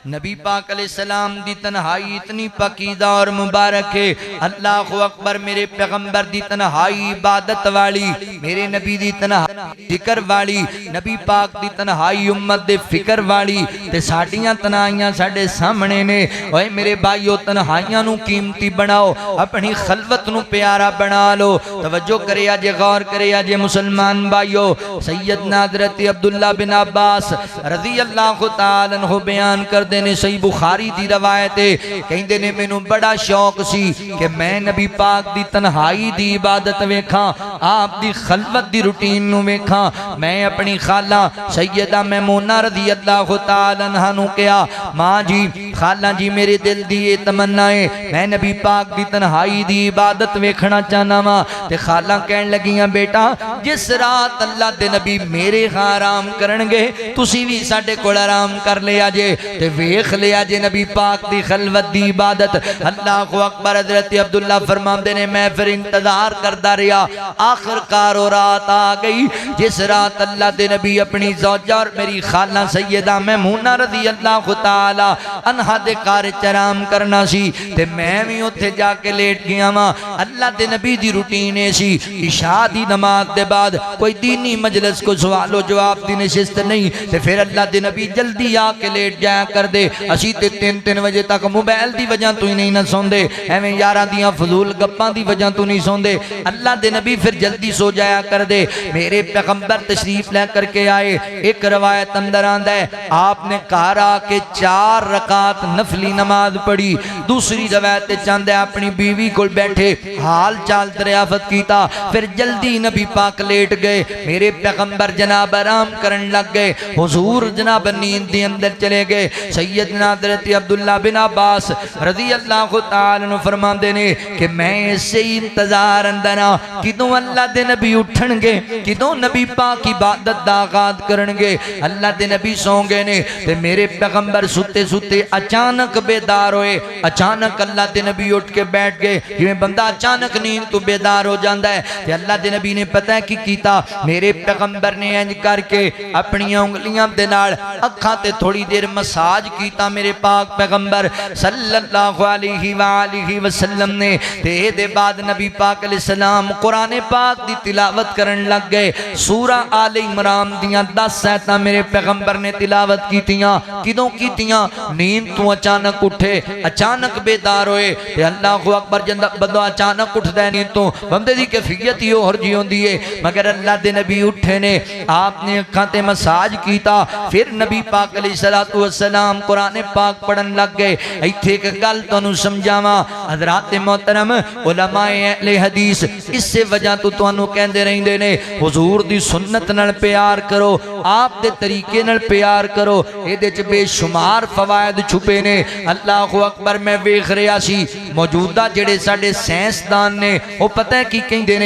नबी पाक अलैहिस्सलाम दी तन्हाई इतनी पकीदा और मुबारक है। अल्लाह अकबर, मेरे पैगंबर दी तन्हाई इबादत वाली, मेरे नबी दी तन्हाई जिक्र वाली, नबी पाक दी तन्हाई उम्मत दे फिक्र वाली, ते साडियां तन्हाइयां साडे सामने ने। ओए मेरे भाईओ तन्हाइयां नू कीमती बनाओ, अपनी खलवत नू प्यारा बना लो। तवज्जो करे जे, गौर करे जे मुसलमान भाईओ। सैयदना हज़रत अब्दुल्ला बिन अब्बास रज़ी अल्लाह तआला अन्हु बयान कर ने सही बुखारी दी रवायत है, कहंदे ने मैनू बड़ा शौक सी कि मैं नबी पाक दी तन्हाई दी इबादत वेखां, आप दी खलवत दी रूटीन नू वेखां। मैं अपनी खाला सैयदा मैमूना रज़ी अल्लाह तआला अन्हा नू कहा, मां जी खाला जी मेरे दिल दी ये तमन्ना है, मैं नबी पाक दी तन्हाई दी इबादत वेखना चाहना वा। ते खाला कहन लगियां बेटा जिस रात अल्लाह दे नबी मेरे हां आराम करनगे तुसी भी साडे कोल आराम कर लिया जे, ते वेख लिया जे नबी पाक दी खलवत दी इबादत। अल्लाह अकबर। हज़रत अब्दुल्ला फरमाते ने मैं फिर इंतजार करता रहा, आखिरकार वो रात आ गई जिस रात अल्लाह दे नबी अपनी ज़ौजा और मेरी खाला सैयदा मैमूना रज़ी अल्लाह तआला अन्हा दे घर च आराम करना सी, ते मैं भी उत्थे जाके लेट गया वा। अल्लाह दे नबी दी रूटीन ए सी, इशा दी नमाज दे बाद कोई दीनी मजलिस को सवालो जवाब दी नशिस्त नहीं, ते फिर अल्लाह दे नबी जल्दी आके लेट जाया कर दे। असी ते 3-3 बजे तक मोबाइल दी वजह तो ही नहीं ना सौंदे, एवें यारां दियां फजूल गप्पां दी वजह तो नहीं सौंदे। अल्लाह दे नबी फिर जल्दी सो जाया कर दे। मेरे पैगंबर तशरीफ ले करके आए, एक रवायत अंदर आंदा है आपने घर आके 4 रकात नफली नमाज पढ़ी। दूसरी रवायत चांदा है अपनी बीवी को बैठे हाल चाल दरियाफत कीता, फिर जल्दी नबी पाक लेट गए। मेरे पैगंबर जनाब आराम करन लग गए, हुजूर जनाब नींद दे अंदर चले गए। सैयदना हज़रत अब्दुल्ला बिन अब्बास रज़ी अल्लाह तआला अन्हु फरमाते ने कि मैं इसे ही इंतजार अंदर आ किदों अल्लाह दे नबी उठणगे, किदों नबी पाक इबादत दा आगाज़ करनगे। अल्लाह दे नबी सौ गए ने ते मेरे पैगंबर सुते सुते अचानक बेदार होए। अचानक अल्लाह दे नबी उठ के बैठ गए, जिवें बंदा अचानक नींद तो बेदार हो जाता है। ते अल्लाह दे नबी ने पता है की कीता, मेरे पैगंबर ने इंज करके अपनी उंगलियां दे नाल अखां ते थोड़ी देर मसाज कीता। मेरे पाक पैगंबर सल्लल्लाहु अलैहि वसल्लम ने ते दे बाद नबी पाक अलैहिस्सलाम कुरान पाक दी तिलावत करन लग गए। सूरा आले इमरान दियां 10 आयतां मेरे पैगंबर ने तिलावत कीतियां। किदों कीतियां? नींद तो अचानक उठे, अचानक बेदार होए। ते अल्लाहु अकबर, जंदा बंदा अचानक उठदा है नींद तो बंदे दी कैफियत ही होर जी होंदी है, मगर अल्लाह दे नबी उठे ने, आपने अखां ते मसाज कीता। फिर नबी पाक अलैहिस्सलातु वस्सलाम कुरान पाक पढ़न लग गए। इत्थे एक गल तुहानू समझावां हज़रात मोहतरम उलमाए अहले हदीस, इससे वजह तो तुहानू कहंदे रहिंदे ने हुजूर दी सुन्नत नाल प्यार करो, आप दे तरीके नाल प्यार करो, इहदे च बेशुमार फवायद छुपे ने। अल्लाहु अकबर। मैं वेख रहा सी मौजूदा जेड़े साडे साइंसदान ने वो पता है की कहंदे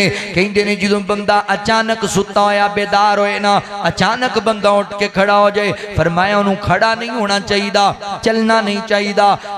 ने जदों बंदा अचानक सुता होया बेदार होए ना, अचानक बंदा उठ के खड़ा हो जाए, फरमाया उन्होंने खड़ा नहीं होना चाहिए, चलना नहीं चाहिए।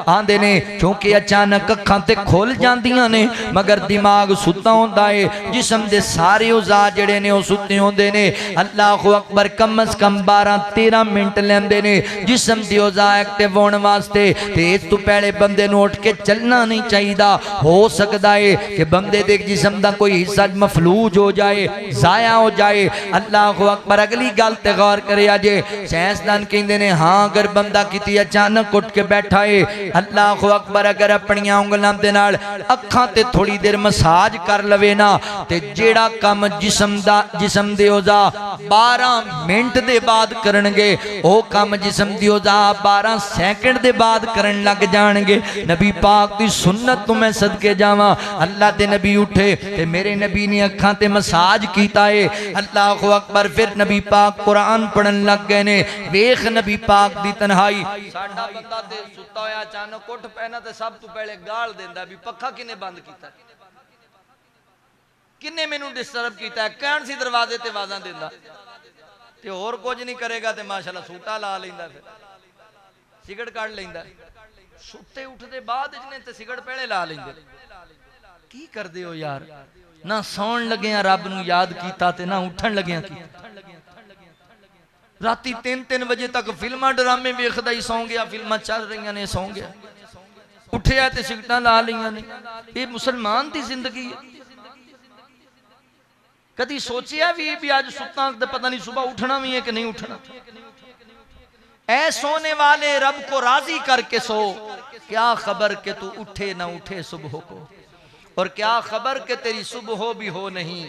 आंदे ने क्योंकि अचानक अखां ते खुल जांदियां ने मगर दिमाग सुता होंदा है, जिस्म दे सारे औज़ा जेड़े ने वो सुते होंदे ने। अल्लाहु अकबर। कम अज कम 12-13 मिनट लैंदे ने जिस्म दे औज़ा एक्टिव होने वास्ते ते इस तू पहले बंदे नूं उठ के चलना नहीं चाहिए। हो सकता है कि बंदे दे जिस्म दा कोई हिस्सा मफलूज हो जाए, जाया हो जाए। अल्लाह अकबर। अगली गल ते गौर करे जे साइंसदान कहंदे ने हाँ अगर बंदा किती अचानक उठ के बैठा है, अल्लाह अकबर, अगर अपनी उंगलां दे नाल अखां ते थोड़ी देर मसाज कर लवे ना ते जेड़ा काम जिस्म दे औज़ा 12 मिनट दे बाद करनगे ओ काम जिस्म दी औज़ा 12 सेकंड दे बाद करन लग जाणगे। नबी पाक दी सुन्नत तो मैं सदके जावां। अल्लाह दे नबी उठे ते मेरे नबी ने अखां ते मसाज कीता है। अल्लाह अकबर। फिर नबी पाक कुरान पढ़न लग गए ने। वेख नबी पाक दी तन्हाई। साडा बंदा ते सुता होया अचानक उठ पैना ते सब तो पहले गाल देंदा भी पक्खा किने बंद कीता, किन्ने मैनू डिस्टर्ब किया, कौन सी दरवाजे ते आवाज़ां देंदा ते होर कुछ नहीं करेगा ते माशाअल्लाह सूटा ला लेंदा, फिर सिगड़ कढ़ लेंदा। सुते उठदे बाद जिन्हें ते सिगड़ पहले ला लेंदे। की करदे हो यार? ना सौण लगिया रब नूं याद कीता ते ना उठन लगिया कीता। राती 3-3 बजे तक फिल्मां ड्रामे वेखदा ही सौ गया, फिल्मां चल रही ने सौ गया, उठिया ते सिगड़ां ला लईआं ने। ये मुसलमान दी जिंदगी है। कदी सोचिया भी आज सुता पता नहीं सुबह उठना भी है कि नहीं उठना। ऐ सोने वाले रब को राजी करके सो, क्या खबर के तू उठे ना उठे सुबह को, और क्या खबर के तेरी सुबह भी हो नहीं,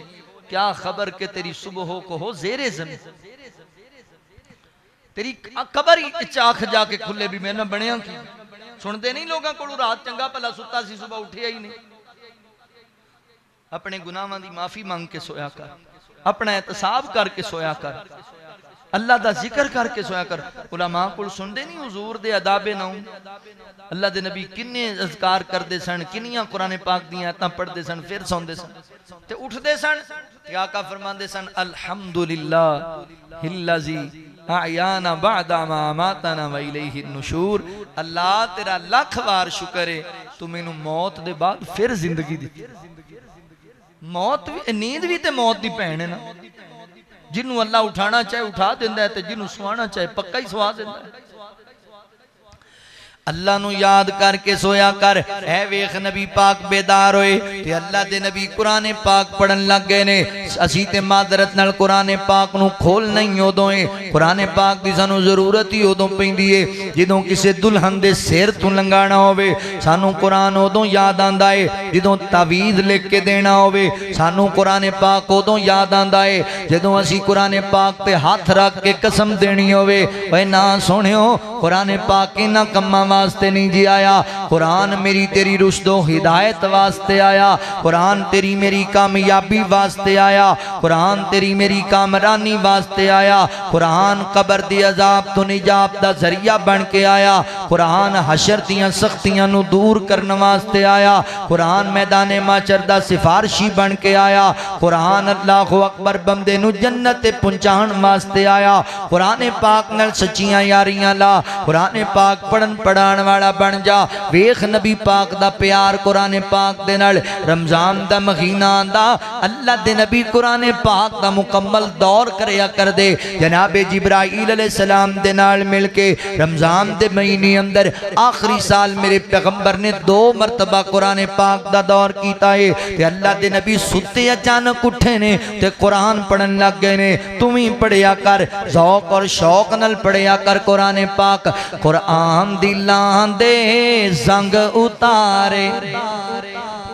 क्या खबर के तेरी सुबह को हो जेरे ज़मीन। तेरी कबर चाख जाके खुले भी मैंने बनया की सुनते नहीं लोगों को रात चंगा भला सुता सी सुबह उठिया ही नहीं। अपने गुनाहों की माफी मांग के सोया कर, अपना एहतसाब करके सोया कर, अल्लाह दा जिक्र करके सोया कर। उलमा को सुनते नहीं हुजूर दे अदाबे नौ अल्लाह दे नबी किन्ने अज़कार करते सन, किन्नियां कुरान पाक दी आयतां पढ़ते सन, फिर सौंदे सन ते उठते सन ते आका फरमांदे सन अल्हम्दुलिल्लाह हिल्लज़ी आयाना बअदा मा अमातना व इलैहि नुशूर। अल्लाह तेरा लख बार शुक्र है तू मैनू मौत दे बाद फिर जिंदगी दी। मौत भी नींद भी ते मौत दी भैन है ना। जिन्हों अल्लाह उठाना चाहे उठा देंदा है, जिन्हों सुवाना चाहे पक्का ही सुवा देंदा है। अल्लाह नू याद करके सोया कर। ऐ वेख नबी पाक बेदार होए ते अल्लाह दे नबी कुरान पाक पढ़न लग गए ने। असी ते मादरत नाल कुरान पाक नू खोल नहीं उदों है, कुरान पाक दी सानू जरूरत ही उदों पैंदी है जिदों किसी दुल्हन दे सिर तू लंघाना होवे। सानू कुरान उदों याद आंदा है जिदों तावीज़ लिख के देना होवे। सानू कुरान पाक उदों याद आंदा है जदों असी कुरान पाक ते हाथ रख के कसम देनी होवे। ओए ना सुनियो, कुरान पाक इन्हां कम्मां वास्ते नहीं जी आया। कुरान मेरी तेरी रुश्दो हिदायत वास्ते आया, कुरान तेरी मेरी कामयाबी वास्ते आया, कुरान तेरी मेरी कामरानी वास्ते आया, कुरान कबर दी अजाब तो निजात दा जरिया बन के आया, कुरान हशर दियां सख्तियां नू दूर करने वास्ते आया, कुरान मैदाने माचर दा सिफारशी बन के आया, कुरान अल्लाह अकबर बंदे नू जन्नत पहुंचाने वास्ते आया। कुरान पाक नाल सच्चियां यारियां ला, कुरान पाक पढ़न पढ़ाने वाला बन जा। वेख नबी पाक दा प्यार कुरान पाक दे नाल। रमजान दा महीना आंदा, अल्लाह दे नबी कुरान पाक दा मुकम्मल दौर करया कर दे। जनाबे जिब्राइल अलैहिस्सलाम दे नाल मिल के रमजान दे महीने अंदर आखिरी साल मेरे पैगंबर ने 2 मरतबा कुरान पाक दा दौर कीता है ते अल्लाह दे नबी सुते अचानक उठे ने ते कुरान पढ़न लग गए ने। तू भी पढ़िया कर, ज़ौक और शौक नाल पढ़िया कर कुरान पाक। कुरान दिलां दे जंग उतारे,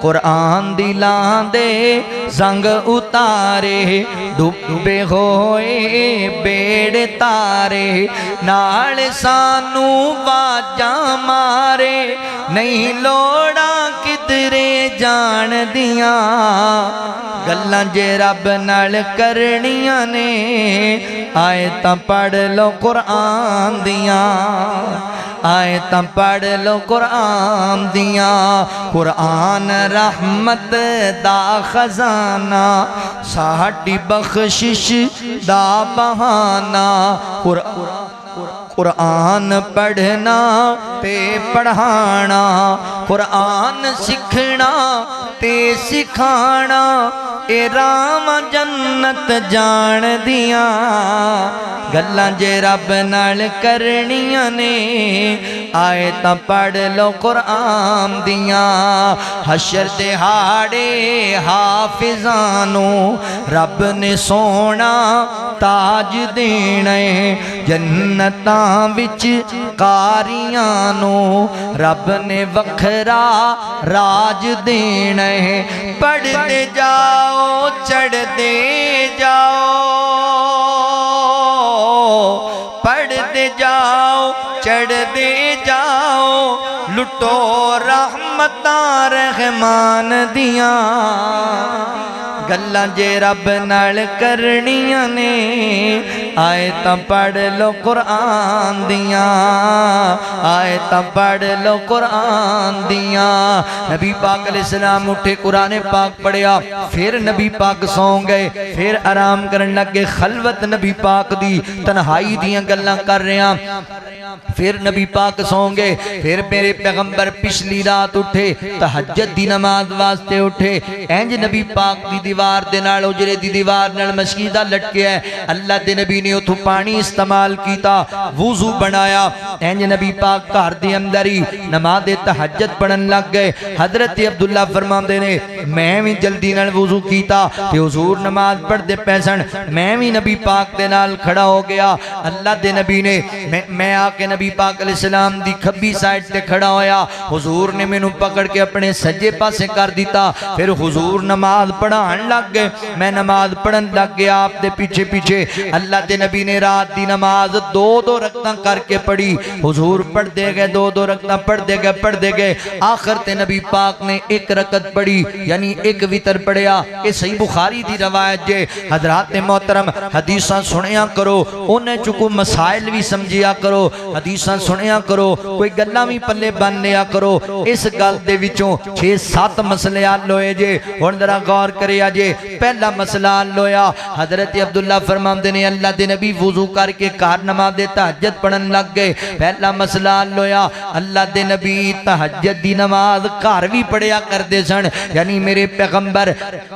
कुरान दिलां दे जंग उतारे, डुबे होए बेड़े तारे, नाल सानू वाजां मारे, नहीं लोड़ा किधरे जान दियां, गल्लां जे रब नाल करनियां ने, आए तां पढ़ लो कुरान दियां, आए तां पढ़ लो कुरान दियां। कुरान रहमत दा खजाना, साडी बख्शिश दा बहाना, कुरान पढ़ना ते पढ़ाना, कुरान सीखना ते सिखाना, ए राम जन्नत जान दियां गल्लां जे रब नाल करनियां ने। आए तां पढ़ लो कुरान दियां, हशर दिहाड़े हाफिजानू रब ने सोना ताज देना, जन्नतां विच कारियां नू रब ने वखरा राज देना। पढ़ते जाओ चढ़ते जाओ, पढ़ते जाओ चढ़ते जाओ, लुटो रहमतां रहमान दियां गल्लां जे रब नाल करनियां ने। आए तां पढ़ लो कुरान दियां, आए तां पढ़ लो कुरान दियां। नबी पाक अलैहिस्सलाम उठे, कुरान पाक पढ़िया, फिर नबी पाक सौ गए, फिर आराम करन लगे। खलवत नबी पाक दी तन्हाई दियां गल्लां कर रहे, फिर नबी पाक सौ गए। फिर मेरे पैगंबर पिछली रात उठे, तहज्जुद दी नमाज वास्ते उठे। इंज नबी पाक दी दीवार दे नाल, उजरे दी दीवार नाल मस्जिदा लटके है। अल्लाह दे नबी ने उथों पानी इस्तेमाल कीता, वुजू बनाया। इंज नबी पाक घर दे अंदर ही नमाज तहज्जुद पढ़न लग गए। हजरत अब्दुल्ला फरमांदे ने, मैं भी जल्दी नाल वुजू कीता ते हुजूर नमाज पढ़दे पै सन, मैं भी नबी पाक दे नाल खड़ा हो गया। अल्लाह दे नबी ने मैं आके नबी पाक अलैहिस्सलाम दी खब्बी साइड ते खड़ा होया। हुजूर ने मैनू पकड़ के अपने सज्जे पासे कर दिता। फिर हुजूर नमाज पढ़ान लग गए, मैं नमाज पढ़न लग गया आप दे पीछे पीछे। अल्लाह दे नबी ने रात दी नमाज दो दो रकअतां करके पढ़ी। हुजूर पढ़ते गए, दो दो रकअतां पढ़ते गए। आखिर ते नबी पाक ने एक रकअत पढ़ी, यानी एक वितर पढ़िया। ये सही बुखारी दी रवायत जे। हजरात मोहतरम, हदीसां सुनिया करो, उन्हें चुको मसाइल भी समझिया करो, हदीसां सुनिया करो, कोई गल्लां भी पल्ले बन लिया करो। इस गल दे विचों 6-7 मसले हल होए जे। हुण जरा गौर करिया जे। पहला मसला हल होया, हजरत अब्दुल्ला फरमांदे ने, अल्लाह दे नबी वुजू करके घर नमाज तहज्जुद पढ़न लग गए। पहला मसला हल होया, अल्लाह दे नबी तहज्जुद दी नमाज घर भी पढ़िया करदे सन, यानी मेरे पैगंबर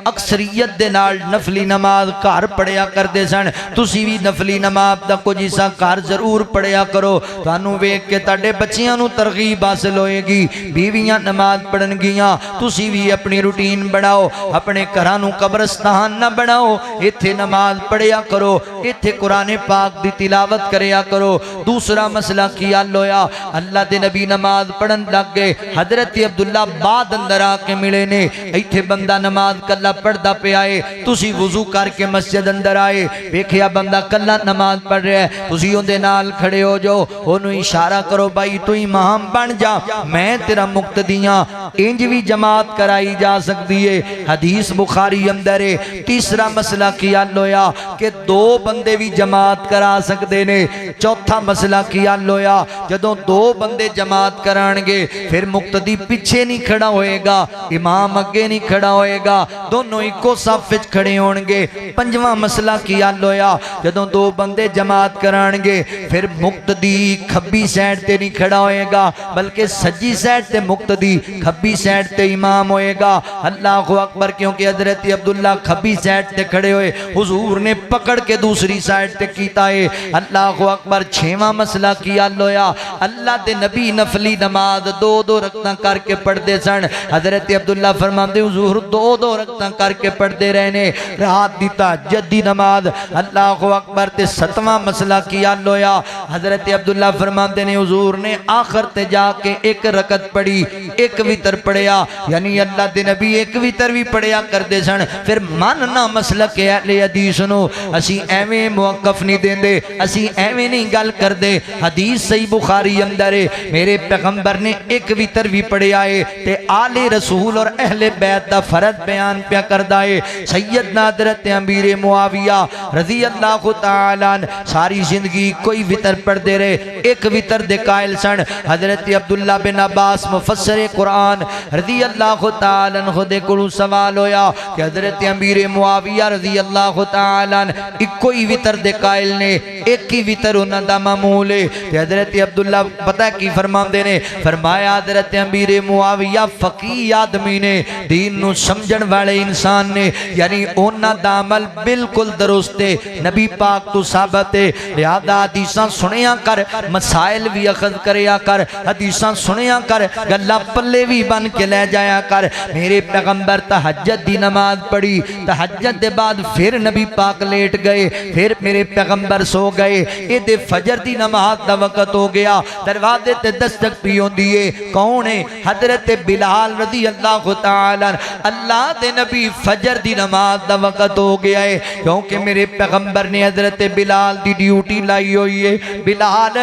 अक्सरियत दे नाल नफली नमाज घर पढ़िया करदे सन। तुसी भी नफली नमाज दा कुछ हिस्सा घर जरूर पढ़िया करो। तुहानू वेख के तुहाडे बच्चियां नू तरगीब हासिल होएगी। बीवियां नमाज पढ़न गियां, तुसी भी अपनी रूटीन बनाओ, अपने घरां नू कब्रस्तान ना बनाओ, इत्थे नमाज पढ़िया करो, इत्थे कुरान पाक दी तिलावत करिया करो। दूसरा मसला की हल होया, अल्लाह दे नबी नमाज पढ़न लग गए। हजरत अब्दुल्ला बाद अंदर आके मिले ने, इत्थे बंदा नमाज कल्ला पढ़दा पिया है, तुसी वुजू करके मस्जिद अंदर आए, वेखिया बंदा कल्ला नमाज पढ़ रहा है, तुसी उहदे नाल खड़े हो जाओ, ओनू इशारा करो, भाई तू इमाम बन जा, मैं तेरा मुक्तदी हां। इंज भी जमात कराई जा सकती है, हदीस बुखारी अंदर है। तीसरा मसला की हल होया कि दो बंदे भी जमात करा सकते ने। चौथा मसला की हल होया, जदों दो बंदे जमात कराणगे फिर मुक्तदी पीछे नहीं खड़ा होएगा, इमाम अगे नहीं खड़ा होएगा, दोनों इको सफ विच खड़े होणगे। पंजवां मसला की हल होया, जदों दो बंदे जमात कराणगे फिर मुक्तदी खब्बी साइड ते नहीं खड़ा होएगा, बल्कि सज्जी साइड ते मुक्तदी, खब्बी साइड ते इमाम होएगा। अल्लाहु अकबर, क्योंकि हजरत अब्दुल्ला खब्बी साइड ते खड़े हुए, हुजूर ने पकड़ के दूसरी साइड ते कीता है। अल्लाहु अकबर। छेवां मसला की हल होया, अल्लाह दे नबी नफली नमाज दो दो रकअतां करके पढ़ते सन। हजरत अब्दुल्ला फरमाते हुजूर दो दो रकअतां करके पढ़ते रहे ने रात दी तहज्जुद दी नमाज। अल्लाहु अकबर। ते सतवां मसला की हल होया, हजरत अब्दुल्ला फरमाते ने हुजूर ने आखिर ते जाके एक रकअत पढ़ी, एक वितर पढ़िया, यानी अल्लाह दे नबी एक वितर भी पढ़िया करते सन। फिर मन ना मसलक अहले हदीस नू असी एवें मुवक्कफ नहीं देंदे, असी एवें नहीं गल करदे। हदीस सही बुखारी अंदर है, मेरे पैगंबर ने एक वितर भी पढ़िया है ते आले रसूल और अहले बैत दा फर्ज बयान पिया करदा है। सैयदना हज़रत अमीर मुआविया रज़ी अल्लाह तआला सारी जिंदगी कोई वितर पढ़ते रहे, एक वितर दे कायल सन। हजरत अब्दुल्ला बिन अब्बास मुफस्सिर कुरान रज़ी अल्लाह तआला अन्हु दे कोलों सवाल होया कि हजरत अमीर मुआविया रज़ी अल्लाह तआला इको ही वितर दे कायल ने, एक ही वितर उन्हां दा मामूल है। ते हजरत अब्दुल्ला पता की फरमांदे ने, फरमाया हजरत अमीर मुआविया फकीह आदमी ने, दीन नू समझण वाले इंसान ने, यानी उन्हां दा अमल बिल्कुल दुरुस्त है, नबी पाक तो साबित है। लिहाजा हदीसां सुनिया कर, मसाइल भी अखज़ करया कर, हदीसां सुनिया कर, गल्लां पल्ले भी बन के ले जाया कर। मेरे पैगंबर तहज्जुद दी नमाज पढ़ी, तहज्जुद दे बाद फिर नबी पाक लेट गए, फिर मेरे पैगंबर सो गए। ये फजर दी नमाज दा वक्त हो गया, दरवाजे ते दस्तक पी होंदी है। कौन है? हजरत बिलाल रज़ी अल्लाह तआला। अल्लाह दे नबी फजर दी नमाज दा वक्त हो गया है, क्योंकि मेरे पैगंबर ने हजरत बिलाल दी ड्यूटी लाई हुई है। बिलाल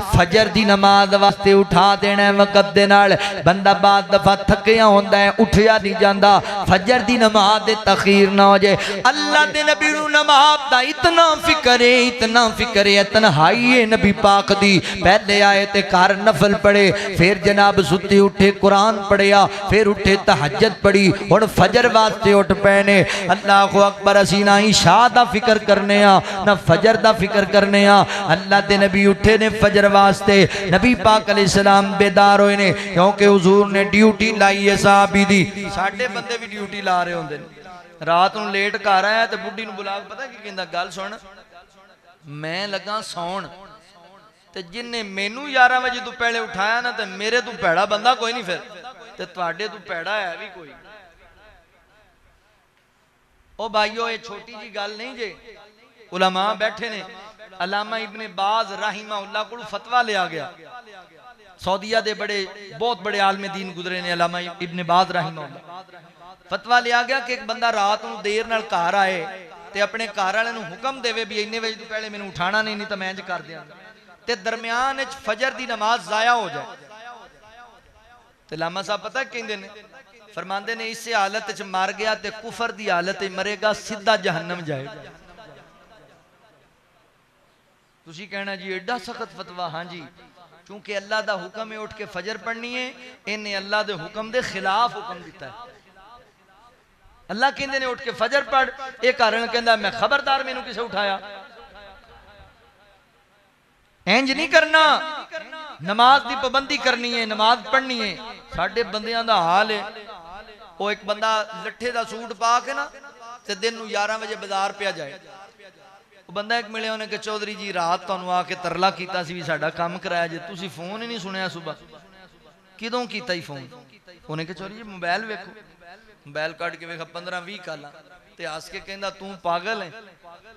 फजर दी नमाज वास्ते उठा देना वक्त दे नाल। बंदा बाद दफा थकिया होंदा है, उठिया नहीं जाता, फजर दी नमाज दे तखीर ना हो जाए। अल्लाह दे नबी नू नमाज दा इतना फिक्र है, इतना फिक्र है, तन्हाई है नबी पाक दी। पहले आए ते घर नफल पढ़े, फिर जनाब सुते उठे कुरान पढ़िया, फिर उठे तहज्जुद पढ़ी, हुण फजर वास्ते उठ पैने। अल्लाह अकबर। असी ना इशा दा फिक्र करने आ, ना फजर दा फिक्र करने आ। अल्लाह दे नबी उठे ने फजर वास्ते, नबी पाक अलैहिस्सलाम बेदार होए ने, क्योंकि हुजूर ने ड्यूटी लाई है साहबी दी। साडे बंदे भी ड्यूटी ला रहे होंदे ने। रात नूं लेट घर आया ते बुढ़ी नूं बुला के पता की कहंदा, गल सुन, मैं लगा सौण, ते जिन्ने मैनू 11 बजे तो पहले उठाया ना, ते मेरे तो भैड़ा बंदा कोई नहीं, फिर ते तुहाडे तो भैड़ा है भी कोई। ओ भाईओ, ये छोटी जी गल नहीं जे। उलमा बैठे ने, अल्लामा इब्ने बाज राहिमहुल्लाह को फतवा लिया गया। सऊदीया दे बड़े बहुत बड़े आलमे दीन गुजरे ने, अल्लामा इब्ने बाज राहिमहुल्लाह। फतवा लिया गया कि एक बंदा रात को देर नाल घर आए ते अपने घर वाले नूं हुक्म देवे भी इन्ने बजे तो पहले मैनू उठाना नहीं, नहीं तो मैं इंज कर दियां, ते दरम्यान फजर दी नमाज जाया हो जाए। ते लामा साहब पता कहंदे ने, फरमांदे ने, इस हालत च मर गया ते कुफर दी हालत च मरेगा, सीधा जहन्नम जाएगा। तुसी कहना जी एडा सख्त फतवा? हाँ जी, क्योंकि अल्लाह दा हुक्म है उठ के फजर पढ़नी है, इन्हें अल्लाह दे हुक्म दे खिलाफ हुक्म दिता है। अल्लाह कहंदे ने उठ के फजर पढ़, एक कारण कहंदा मैं खबरदार मैनू किसे उठाया। इंज नहीं करना, नमाज की पाबंदी करनी है, नमाज पढ़नी है। साडे बंदियां दा हाल है, वो एक बंदा लट्ठे दा सूट पा के ना ते दिन नूं 11 बजे बाजार पिया जाए। वो बंदा एक मिले, उन्हें कि चौधरी जी रात तुहानूं आके तरला कीता सी भी साडा काम कराया जे, तुसीं फोन ही नहीं सुनिया सुबह, किदों कीता ही फोन? उन्हें कि चौधरी जी मोबाइल वेखो, मोबाइल कट के वेखा 15-20 काला, ते हस के कहंदा तू पागल है।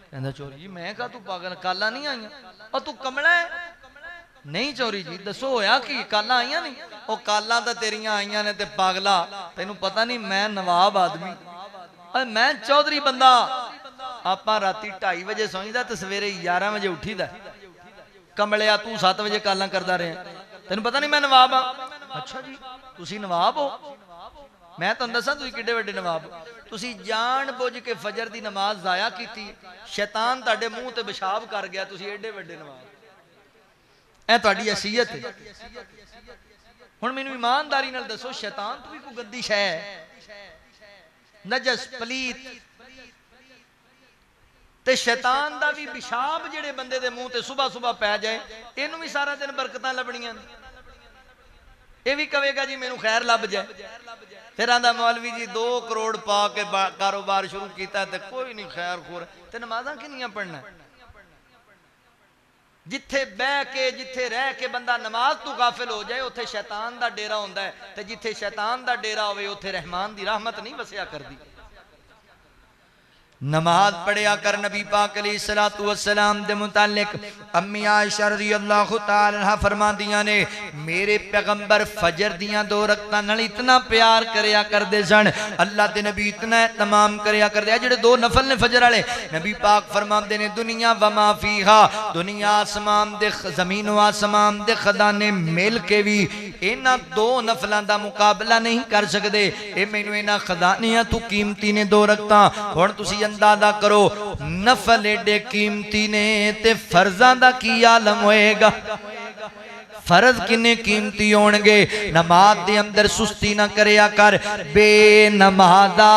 कहंदा चौधरी जी मैं कहा तू पागल, काला नहीं आईयां? और तू कमला है? नहीं चौधरी जी दसो होया कि काला आईयां नहीं? ओ काला तो तेरियां आईयां ने, ते पागला तैनू पता नहीं मैं नवाब आदमी, मैं चौधरी बंदा। आपां राती 2:30 बजे सोईदा ते सवेरे 11 बजे उठीदा। कमलिया तू 7 बजे काला करदा रहा, तैनू पता नहीं मैं नवाब हाँ? अच्छा जी तुसी नवाब हो? मैं तुहानू दसां तुसीं किड्डे वड्डे नवाब हो। तुसीं जान बुझ के फजर दी नमाज जाया कीती, शैतान तुहाडे मूंह ते पेशाब कर गया, तुसीं एडे वड्डे नवाब। ऐ तुहाडी हैसियत है। हुण मैनू ईमानदारी नाल दसो, शैतान तो भी कोई गंदी शै है? नजस पलीत ते शैतान दा भी पेशाब जेड़े बंदे दे मुंह ते सुबह सुबह पै जाए, इनू भी सारा दिन बरकतां लभणियां। ये भी कहेगा जी मैनू खैर लभ जाए, फिर आंदा मौलवी जी 2 करोड़ पा के कारोबार शुरू किया ते कोई नहीं खैर खोर, ते नमाज़ां किन्नियां पढ़ना? जिथे बह के जिथे रह के बंदा नमाज तो गाफिल हो जाए, उत्थे शैतान दा डेरा होंदा है, ते जिथे शैतान दा डेरा होवे उत्थे रहमान दी रहमत नहीं वसिया करदी। नमाज पढ़िया कर। नबी पाक अलैहिस्सलातु वस्सलाम दे मुतालिक अम्मी आयशा रज़ियल्लाहु तआला अन्हा फरमांदियां ने, मेरे पैगंबर फजर दियां 2 रकअतां नाल इतना प्यार करया करदे सन, अल्लाह दे नबी इतना तमाम करया करदे। जेड़े 2 नफल ने फजर वाले, नबी पाक फरमांदे ने दुनिया व मा फीहा, दुनिया आसमान दे जमीन व आसमान दे खजाने मिल के भी इन्हां 2 नफलां दा मुकाबला नहीं कर सकदे। ए मैनू इन्हां खजानियां तू कीमती ने 2 रकअतां। हुण तुसीं अंदाजा करो नफल एडे कीमती ने ते फर्जां दा की आलम होएगा। फर्ज किन्ने कीमती होणगे। नमाज दे अंदर सुस्ती ना करया कर। बेनमाजा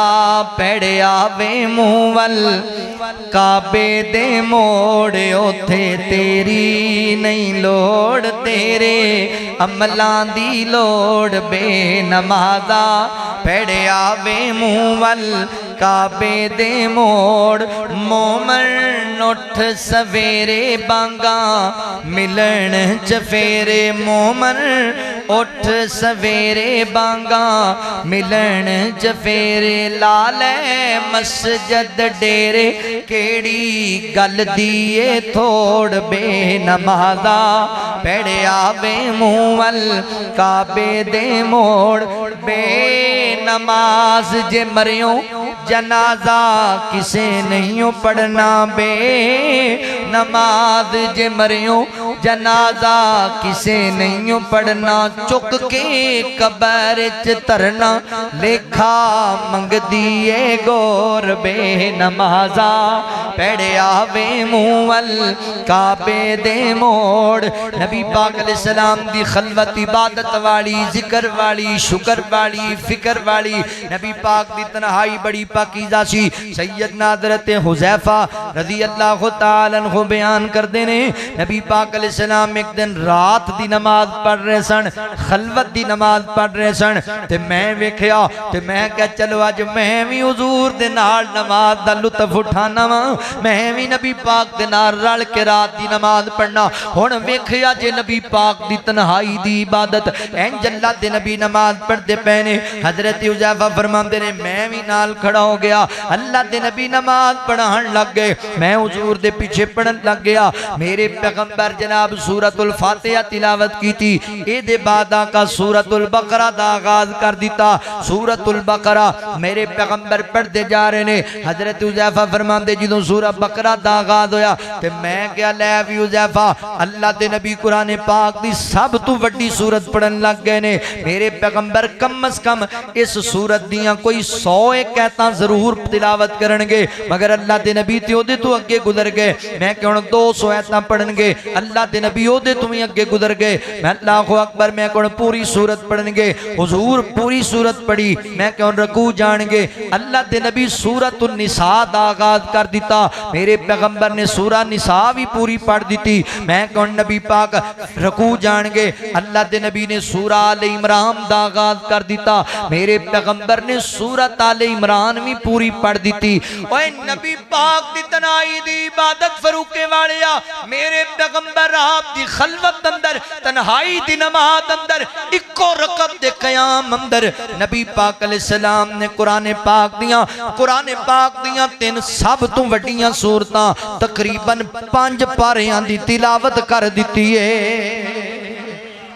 पैड़िया वे मुंह वल काबे दे मोड़ ओथे तेरी नहीं लोड़ तेरे अमलां दी लोड़। बेनमाजा पैड़िया वे मुंह वल काबे दे मोड़ मोमन उठ सवेरे बांगा मिलन चफेरे। मोमन उठ सवेरे बांगा मिलन चफेरे। लाले मस्जिद डेरे केड़ी गल दिए थोड़। बेनमाजा पैड़िया वे मुंह वल काबे दे मोड़। बेनमाज जे मरियो जनाजा किसे नहीं पढ़ना। बेनमाज जे मरियो जनाजा किसे नहीं पढ़ना। चुक के कबर च धरना लेखा मंगदी ए गौर। बेनमाजा पैड़िया वे मुंह वल काबे दे मोड़। नबी पाक अलैहिस्सलाम दी खलवत इबादत वाली जिक्र वाली शुक्र वाली फिक्र वाली नबी पाक दी तन्हाई बड़ी पाकीज़ा सी। सैयदना हज़रत हुज़ैफा रज़ी अल्लाह तआला अन्हु बयान करते ने नबी पाक अलैहिस्सलाम एक दिन रात दी नमाज पढ़ रहे सन, खलवत दी नमाज पढ़ रहे सन ते मैं वेखिया ते मैं कहा चलो अज मैं भी हुजूर दे नाल नमाज दा लुत्फ उठाना वा। मैं भी नबी पाक दे नाल रल के रात दी नमाज पढ़ना। हुण वेखिया जे नबी पाक दी तन्हाई दी इबादत इंज अल्लाह दे नबी नमाज पढ़ते पे ने। हज़रत हुज़ैफा फरमाते ने मैं भी नाल खड़ा हो गया। अल्लाह दे नबी नमाज पढ़ान लग गए, मैं हुजूर दे पीछे पढ़न लग गया। मेरे पैगंबर जनाब सूरतुल फातिहा तिलावत की थी। ए बाद आका सूरतुल बकरा दा आगाज कर दिता। सूरतुल बकरा मेरे पैगंबर पढ़ते जा रहे ने। हज़रत हुज़ैफा फरमाते जो सूरत बकरा दा आगाज होया ते मैं क्या लै भी हुज़ैफा अल्लाह दे नबी कुरान पाक दी सब तो वड्डी सूरत पढ़न लग गए ने। मेरे पैगंबर कम अज कम इस सूरत दियां कोई 100 कहता जरूर तिलावत करनगे, मगर अल्लाह दे नबी ते ओदे तो अगे गुजर गए। मैं कि हुण 200 आयतां पढ़नगे, अल्लाह दे नबी ओदे तो भी अगे गुजर गए। मैं अल्लाहु अकबर मैं कि हुण पूरी सूरत पढ़नगे। हुजूर पूरी सूरत पढ़ी। मैं कि हुण रकू जाणगे। अल्लाह दे नबी सूरतुन निसा दा आगाज कर दिता। मेरे पैगंबर ने सूरा निसा भी पूरी पढ़ दी। मैं कि हुण नबी पाक रकू जाणगे। अल्लाह दे नबी ने सूरा आले इमरान दा आगाज कर दिता। मेरे पैगंबर ने सूरत आले इमरान भी पूरी पढ़ दी। ओए नबी पाक दी तनाई दी इबादत फरूके वालिया मेरे पैगंबर आप दी खलवत अंदर तन्हाई दी नमाज अंदर इको रकब दे कयाम अंदर नबी पाक अलैहिस्सलाम ने कुरान पाक दियां 3 सब तो वड्डियां सूरतां तकरीबन 5 पारियां दी तिलावत कर दी है।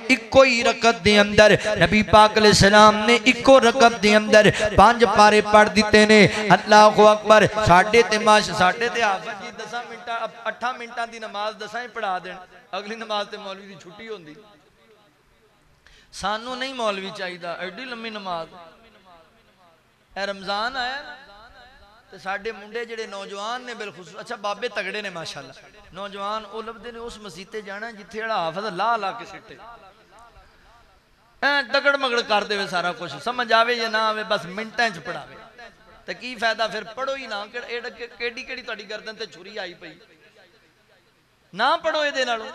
इको ही रकत दे अंदर नबी पाक अलैहिस्सलाम ने इको रकत दे अंदर 5 पारे पढ़ दिते ने। अल्लाहु अकबर। साडे ते हाफिज जी 10 मिनट 8 मिनटां दी नमाज 10 ही पढ़ा देन, अगली नमाज ते मौलवी दी छुट्टी होंदी। सानू नहीं मौलवी चाहिदा एडी लंबी नमाज। रमजान आया तो साडे मुंडे जिहड़े नौजवान ने बिलखुसूस अच्छा बाबे तगड़े ने माशाअल्लाह नौजवान वो लभदे ने उस मसीत ते जाना जिथे जेड़ा हाफिज ला ला के सिट्टे दगड़ मगड़ कर दे सारा कुछ समझ आवे या ना आवे बस मिनटां च पढ़ावे तो की फायदा फिर पढ़ो ही ना। केड़ी केड़ी तुहाडी गर्दन ते छुरी आई पई ना पढ़ो इहदे नालों।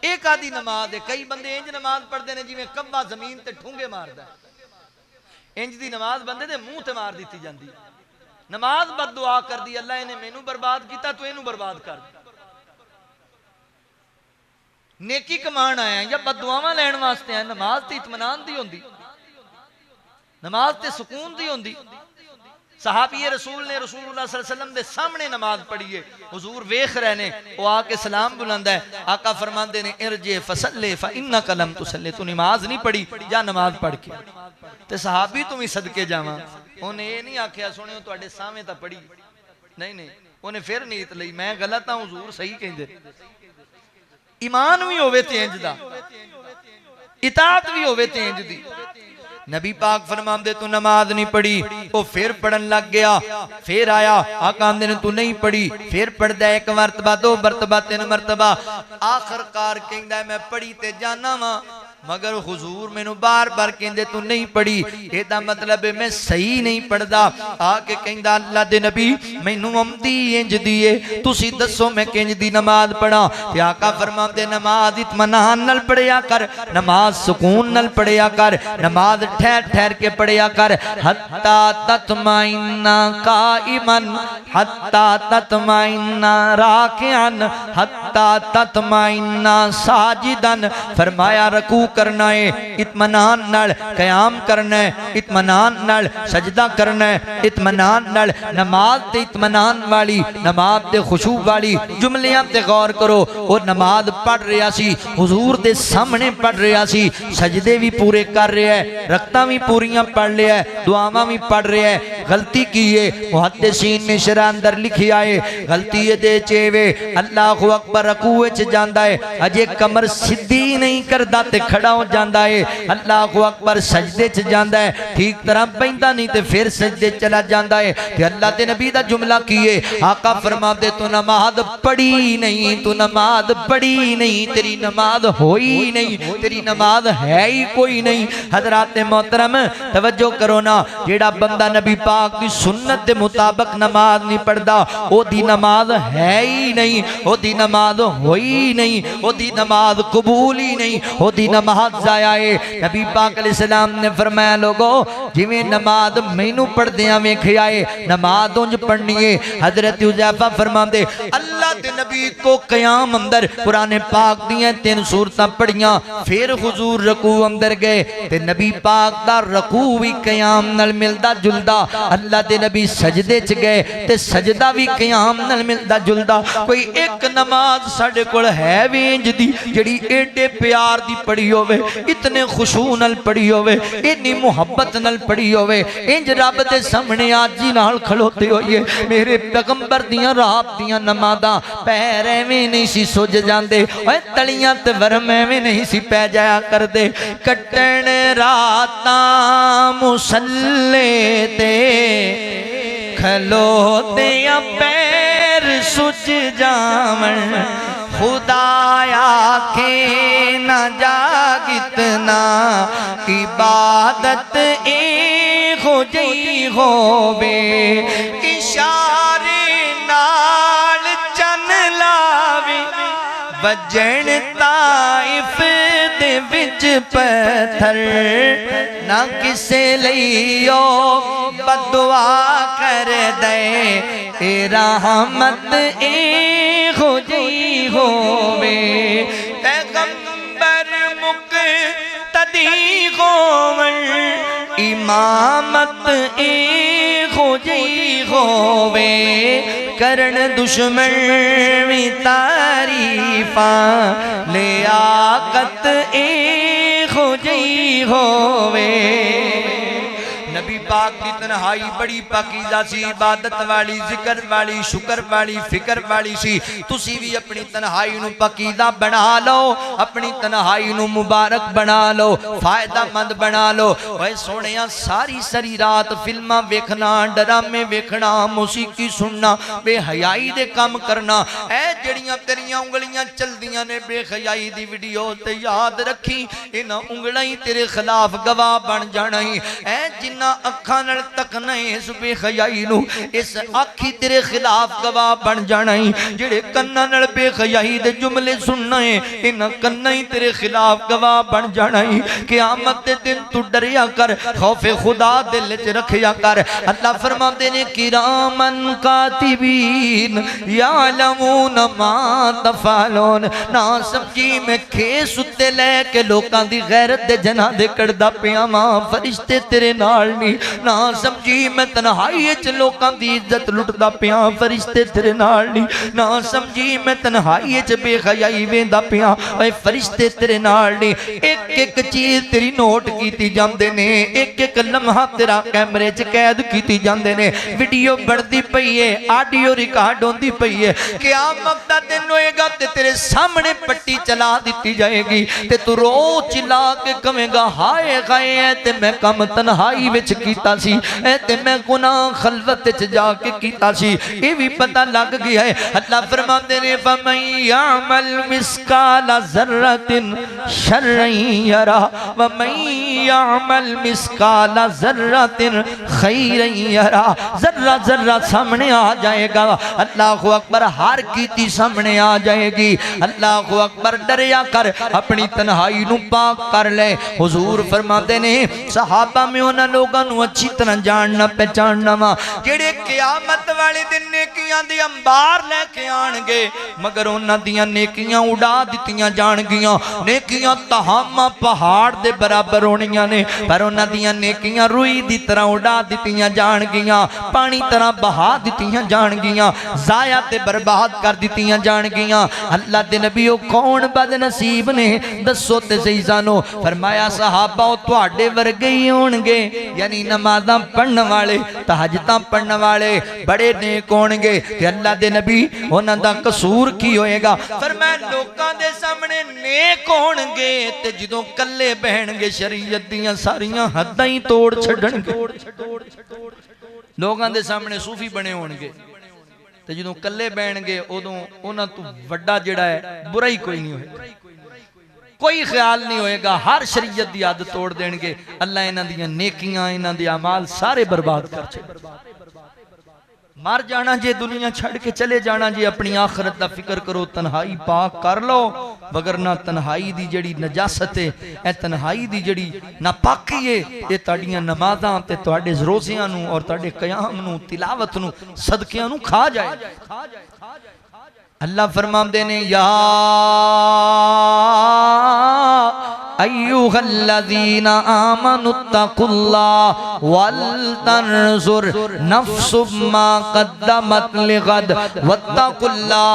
एक आदि नमाज है। कई बंदे इंज नमाज पढ़ते हैं जिवें कब्बा जमीन ते ठूंगे मारदा। इंज दी नमाज बंदे दे मुंह ते मार दी जाती। नमाज बद दुआ कर दी अल्लाह इन्हें मैनू बर्बाद किया तू इनू बर्बाद कर। नेकी कमान आया या बददुआवां लैण वास्ते आया। नमाज ते इत्मीनान दी होंदी, नमाज ते सुकून दी होंदी। सहाबी रसूल ने रसूलुल्लाह सल्लल्लाहु अलैहि वसल्लम दे सामने नमाज पढ़ी है। हुजूर वेख रहे ने वो आके सलाम बुलंदा है। आका फरमाते ने इरजे फसल्ले फ इन्नका लम तुसल्ले तू नमाज नहीं पढ़ी जा नमाज पढ़ के। ते सहाबी तू भी सदके जावां उन्हें ये नहीं आख्या सुनियो तुहाडे सामने तां पढ़ी नहीं उन्हें फिर नीयत लई मैं गलत हाँ हुजूर सही कहंदे। ईमान भी होवे ते इंज दा इताअत भी होवे ते इंज दी। नबी पाक फरमाते तू नमाज नहीं पढ़ी, वो फिर पढ़न लग गया, फिर आया आका आंदे ने तू नहीं पढ़ी, फिर पढ़दा एक मरतबा, दो मरतबा, तीन मरतबा, आखिरकार कहंदा मैं पढ़ी ते जाना वा मगर हुजूर मैनू बार बार कहंदे तू नहीं पढ़ी, एदा मतलब है मैं सही नहीं पढ़दा। आके कहंदा अल्लाह दे नबी मैनू आंदी इंज दी है, तुसी दसो मैं किंज दी नमाज पढ़ा। ते आका फरमांदे नमाज इत्मीनान नाल पढ़िया कर, नमाज सुकून नाल पढ़िया कर, नमाज ठहर ठहर के पढ़िया कर। हत्ता तत्माइन्ना काइमन, हत्ता तत्माइन्ना राकिअन, हत्ता तत्माइन्ना साजिदन। फरमाया रकू करना है इत्मीनान नाल, क़याम करना है इत्मीनान नाल, सजदा करना है इत्मीनान नाल। नमाज ते इत्मीनान वाली, नमाज ते खुशू वाली जुमलियां ते गौर करो। और नमाज पढ़ रहा सी, हुजूर दे सामने पढ़ रहा सी, सजदे भी पूरे कर रहा है, रकतां भी पूरियां पढ़ रहा है, दुआवां भी पढ़ रहा है। गलती की है मुहद्दिसीन ने शरह अंदर लिखिया है, गलती ये दे चेवे अल्लाहु अकबर रकू विच जांदा है, अजे कमर सीधी नहीं करदा ते खड़ा हो जाता है, अल्लाहु अकबर सजदे च जाता है, ठीक तरह पैंदा नहीं तो फिर सजदे चला जाता है। ते अल्लाह दे नबी दा जुमला की है, आका फरमाते तू नमाज पढ़ी नहीं, तू नमाज पढ़ी नहीं, तेरी नमाज होई नहीं, तेरी नमाज है ही कोई नहीं। हजरात मोहतरम तवज्जो करो ना, जेड़ा बंदा नबी पाक की सुन्नत के मुताबिक नमाज नहीं पढ़ता ओदी नमाज है ही नहीं, ओदी नमाज होई नहीं, ओदी नमाज कबूल ही नहीं, ओदी नमाज जाया है। नबी पाक अलैहिस्सलाम ने फरमाया लोगो जिवें नमाज मैनू पढ़दियां वेखिया है नमाज उंज पढ़नी है। हजरत हुज़ैफा फरमाते अल्लाह दे नबी को क़याम अंदर कुरान पाक दियां 3 सूरतां पढ़ियां, फिर हुजूर रकू अंदर गए ते नबी पाक दा रकू भी क़याम नाल मिलदा जुलदा। अल्लाह दे नबी सजदे च गए ते सजदा भी क़याम नाल मिलदा जुलदा। कोई एक नमाज साडे कोल है वी इंज दी जिहड़ी एडे प्यार दी पढ़ी होवे, इतने खुशू नाल पढ़ी होवे, इतनी मुहब्बत नाल पढ़ी होवे, इंज रब दे सामने आजी नाल खलोते होइए। मेरे पैगंबर दियां रात दियां नमाज़ां पैर एवें नहीं सी सुज जांदे, ओए तलियां ते वरम एवें नहीं सी पै जाया करदे। कट्टण रातां मुसल्ले ते खलोते पैर सुज जावन, खुदाया के न जागितना इबादत ए हो जई होवे। इशारे नाल चन लावे वजन ताइफ दे विच पत्थर, ना किसे लियो बदुआ कर दे ए रहमत ए हो जई होवे। पैगंबर मुक्तदी होवन इमामत ए हो जई होवे, करन दुश्मन भी तारीफा लियाकत ए हो जई होवे। नबी पाक की तन्हाई बड़ी पाकीज़ा सी, इबादत वाली, जिक्र वाली, शुक्र वाली, फिक्र वाली सी। तुसी भी अपनी तन्हाई नू पाकीज़ा बना लो, अपनी तन्हाई नू मुबारक बना लो, फायदामंद बना लो। ओए सोहणिया सारी सारी रात फिल्मां वेखना, ड्रामे वेखना, मौसीकी सुनना, बेहयाई दे काम करना, ए जड़ियां तेरियां उंगलियां चलदियां ने बेहयाई दी वीडियो ते याद रखी इन्हां उंगलां ही तेरे खिलाफ गवाह बन जाना ही। ए जिन्ना अखां नाल तकना इस बेहयाई नू, इस आखी तेरे खिलाफ गवाह बन जाना ही। जेड़े कन्नां नाल बेहयाई दे जुमले सुनना है इन्हां कन्नां ही तेरे खिलाफ गवाह बन जाना ही। क़यामत दे दिन तू डरिया कर, खौफे खुदा दिल च रखिया कर। अल्लाह फरमाते ने किरामन कातिबीन यालमून मा तफालून, ना समझी मैं खेस उत्ते लैके लोकां दी गैरत दे जना दे कड़दा पिया वां, फरिश्ते तेरे नाल नहीं, ना समझी मैं तन्हाई च लोकां दी इज्जत लुटदा पिया फरिश्ते तेरे नाल नहीं, ना समझी मैं तन्हाई च बेखयाई वेंदा पिया ओए फरिश्ते तेरे नाल नहीं। एक एक चीज तेरी नोट कीती जांदे ने, एक एक लम्हा तेरा कैमरे च कैद कीती जांदे ने, वीडियो बढ़दी पई है, ऑडियो रिकॉर्ड होंदी पई है। क़यामत दा दिन होएगा ते तेरे सामने पट्टी चला दी जाएगी ते तू रो चिल्ला के कहेगा हाय हाय ते मैं कम तन्हाई विच कीता सी, ते मैं गुनाह खलवत च जाके कीता सी। ये भी पता लग गया है। अल्लाह फरमाते ने फमन यामल मिस्काल ज़र्रतिन शर्रन यरा व मन यामल मिस्काल ज़र्रतिन खैरन यरा। जर्रा जर्रा सामने आ जाएगा। अल्लाहु अकबर, हार कीती सामने आ जाएगी। अल्लाहु अकबर, डरिया कर, अपनी तन्हाई नू पाक कर ले। हुजूर फरमाते ने सहाबा में उन्हां लोगां नू अच्छी तरह जानना पहचानना वा जेड़े क़यामत वाले दिन नेकियां दी अंबार लेके आणगे, मगर उन्हां दियां नेकियां उड़ा दित्तियां जाणगियां। नेकियां तहामा पहाड़ दे बराबर होणियां ने, पर उन्हां दियां नेकियां रुई दी तरह उड़ा दित्तियां जाणगियां, पानी तरह बहा दित्तियां जाणगियां, जाया ते बर्बाद कर दित्तियां जाणगियां। अल्लाह दे नबी ओ कौन बदनसीब ने दसो ते सही सानू। फरमाया सहाबा ओ तुहाडे वर्गे ही होणगे, यानी नमाज़ां पढ़न वाले, तहज्जुदां पढ़न वाले बड़े नेक होणगे। ते अल्लाह दे नबी उन्हां दा कसूर की होएगा? फरमाया लोकां दे सामने नेक होणगे ते जदों कल्ले बहणगे शरीयत दियां सारियां हद्दां ही तोड़ छड्डणगे। लोगों के सामने सूफी बने होणगे ते जदों कल्ले बहणगे उदों उन्हां तों वड्डा जिहड़ा है बुराई कोई नहीं होएगा, कोई ख्याल नहीं होएगा। हर शरीयत दी आदत तोड़ देंगे। अल्लाह इन्हां दियां नेकियां, इन्हां दे अमाल सारे बर्बाद कर छड्डे। मर जाना जे, दुनिया छड़ के चले जाना जे, अपनी आखरत दा फिक्र करो, तन्हाई पाक कर लो। वगरना तन्हाई दी जड़ी नजासत है, ए तन्हाई दी जड़ी नापाकी है, ये तुहाडियां नमाज़ां ते तुहाडे रोज़ियां नू और तुहाडे क़याम नू, तिलावत नू, सदकियां नू खा जाए। अल्लाह फरमाते ने या अय्युहल्लज़ीना आमनुत्तकुल्लाह वल तंजुर नफ्सुम मा क़द्दमत लिगद वत्तकुल्लाह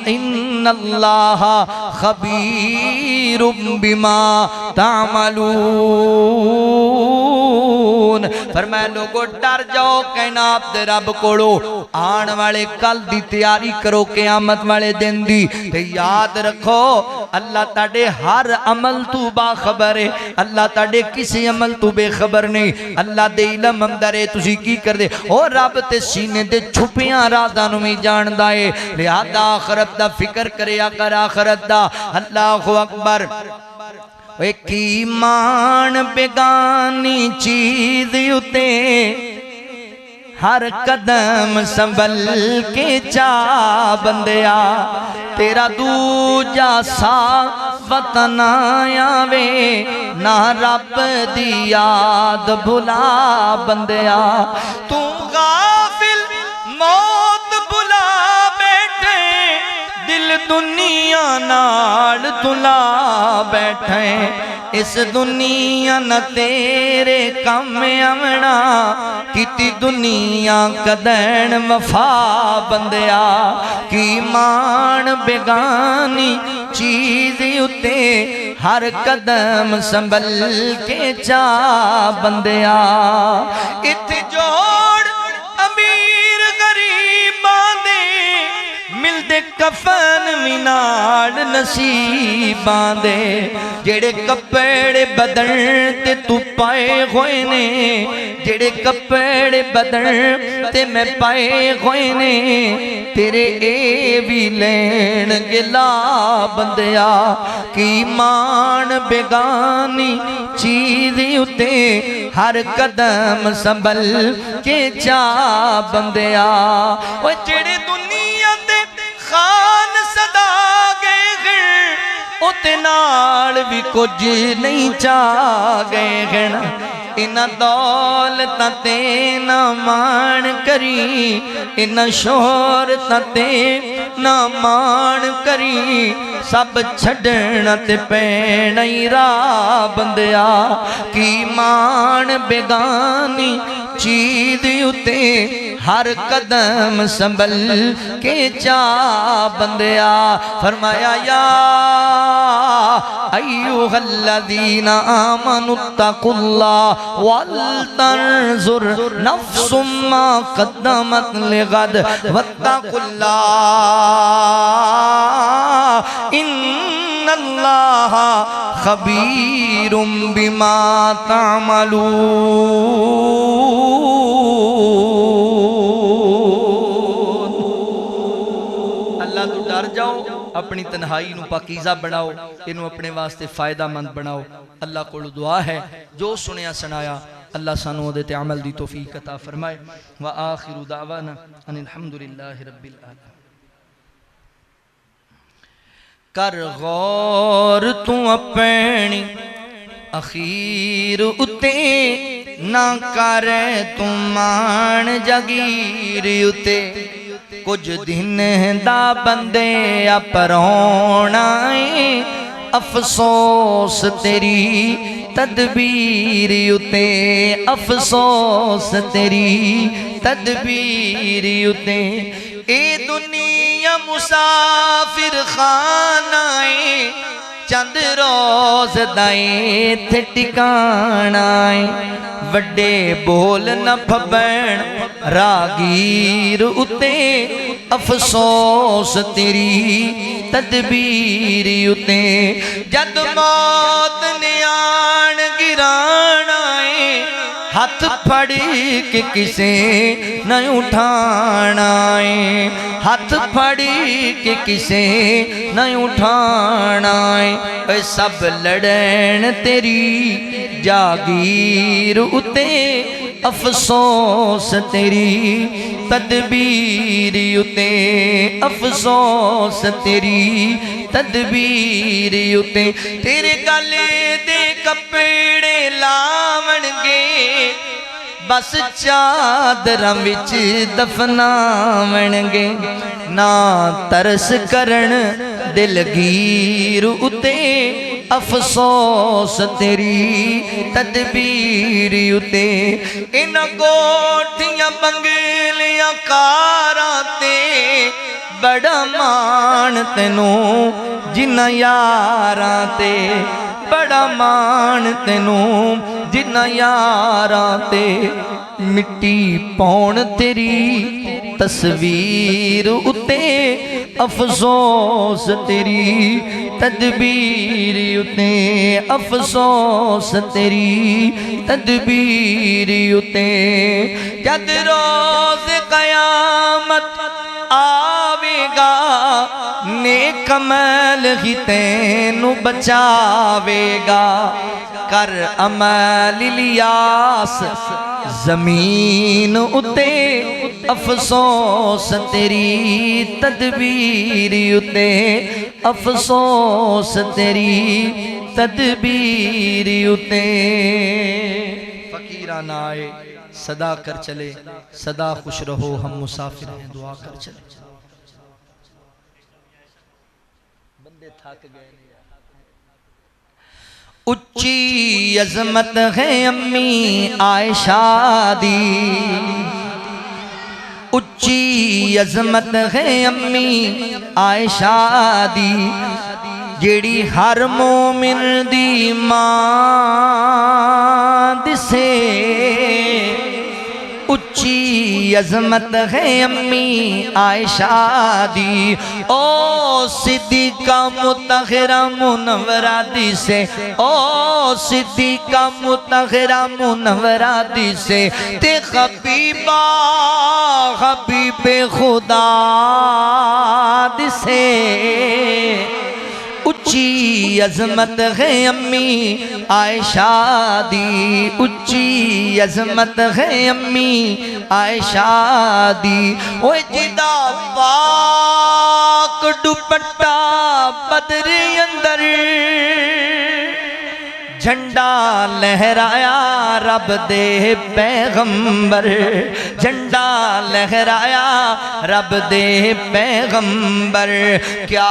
इन्नल्लाहा खबीरुम बिमा तामलून। फरमाया लोगो डर जाओ कायनात दे रब कोलो, आने वाले कल दी तैयारी करो क़यामत वाले दिन दी। ते याद रखो अल्लाह ताडे हर अमल तू बाखबर है, अल्लाह ताडे किसी अमल तू बेखबर नहीं। अल्लाह दे इल्म अंदर है, तुसी की कर दे ओ रब ते सीने दे छुपियां राज़ां नू भी जानदा है। लिहाजा आखरत दा फिक्र करिया कर, आखरत दा। अल्लाहु अकबर। की मान बेगानी चीज उते हर कदम संभल के चा बंदिया, तेरा दूजा सा वतन आवे ना रब दी याद भुला बंदिया। तू गाफिल मौत भुला बैठे, दिल दुनिया नाल तुला बैठे। इस दुनिया न तेरे कम आवना, किती दुनिया कदैन वफा बंदिया। की मान बेगानी चीज उते हर कदम संभल के चा बंदिया। इत्थे जोड़ अमीर गरीबां दे मिलदे कफन मिनाल नसीबां दे। जेड़े कपड़े बदन ते तू पाए होए ने, जेड़े कपड़े बदन ते मैं पाए होए ने, तेरे ए भी लैन गिला बंदिया। की मान बेगानी चीज उते हर कदम संभल के चा बंदिया। ओ जेड़े दुनिया दे खान सदा गए उते नाल भी कुछ नहीं चा गए। इना दौलत ते ना मान करी, इना शोहरत ते ना मान करी, सब छड़ना ते पैना ही राह बंदिया, की मान बेगानी चीज उते हर कदम संभल के जा बंदिया। फरमाया या अय्युहल्लज़ीना आमनुत्तकुल्लाह वल तंजुर नफ्सुम मा क़द्दमत लिगद वत्तकुल्लाह इन्नल्लाह खबीरुम बिमा तामलून। अल्लाह तो डर जाओ, अपनी तन्हाई नू पाकीज़ा बनाओ, इनू अपने वास्ते फायदामंद बनाओ। अल्लाह को दुआ है जो सुनिया सुनाया अल्लाह सानू उहदे ते अमल दी तौफीक अता फरमाए। व आखिरु दावाना अनिल हम्दुलिल्लाहि रब्बिल आलमीन। कर गौर तू अपनी अखीर उते ना कर तू मान जगीर उते, कुछ दिन दा बंदे अपरोना अफसोस तेरी तदबीर उते, अफसोस तेरी तदबीर उते। ए दुनिया मुसाफिर खानाए चंद रोज दाए थे टिकानाए, वड्डे बोल न फबैन रागीर उते, अफसोस तेरी तदबीर उते। जद मौत ने आन गिराना है हाथ फड़ के किसे न उठाना है, हाथ फड़ के किसे न उठाना है। सब लड़न तेरी जागीर उते, अफसोस तेरी तदबीर उते, अफसोस तेरी तदबीर उते। तेरे गले दे कपड़े लावणगे बस चादरां विच दफनावणगे, ना तरस करन दिलगीर उते, अफसोस तेरी तदबीर उते। इन कोठियां बंगलियां कारां ते बड़ा मान तेनू जिन्ना यारां ते, बड़ा मान तेनू जिन्ना यारां ते। मिट्टी पौन तेरी तस्वीर उते, अफसोस तेरी तदबीर उते, अफसोस तेरी तदबीर उते। जद रोज़ क़यामत आवेगा नेक अमल ही तैनू बचावेगा, कर अमल लियास जमीन उते, अफसोस तेरी तदबीर उते, अफसोस तेरी तदबीर उते। फकीरा ना आए सदा कर चले, सदा खुश रहो हम मुसाफिर हैं दुआ कर चले। बंदे थक गए। उच्ची अजमत है अम्मी आयशा दी, उच्ची अजमत है अम्मी आयशा दी, जेड़ी हर मोमिन दी मां दिसे। उच्ची अजमत है अम्मी आयशा दी, ओ सिद्दीका मुतहरा मुनव्वरा दिसे, ओ सिद्दीका मुतहरा मुनव्वरा दिसे। ते हबीबा हबीबे खुदा दिसे। उच्ची अजमत है अम्मी आयशा दी, उच्ची अजमत है अम्मी आयशा दी। ओए जिदा पाक दुपट्टा बदर अंदर झंडा लहराया रब दे पैगंबर, झंडा लहराया रब दे पैगंबर। क्या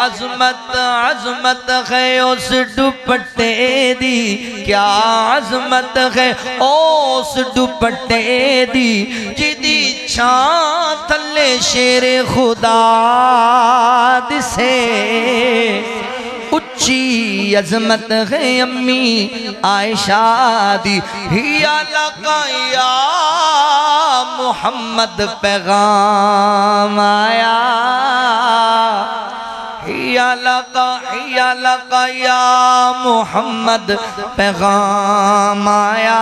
अजमत अजमत है उस दुपट्टे दी, क्या अजमत है उस दुपट्टे दी, जिदी छां थले शेरे खुदा दिसे। उच्ची अजमत है अम्मी आयशा दी, हिया लका या मोहम्मद पैगाम आया, हिया लका या मोहम्मद पैगाम आया।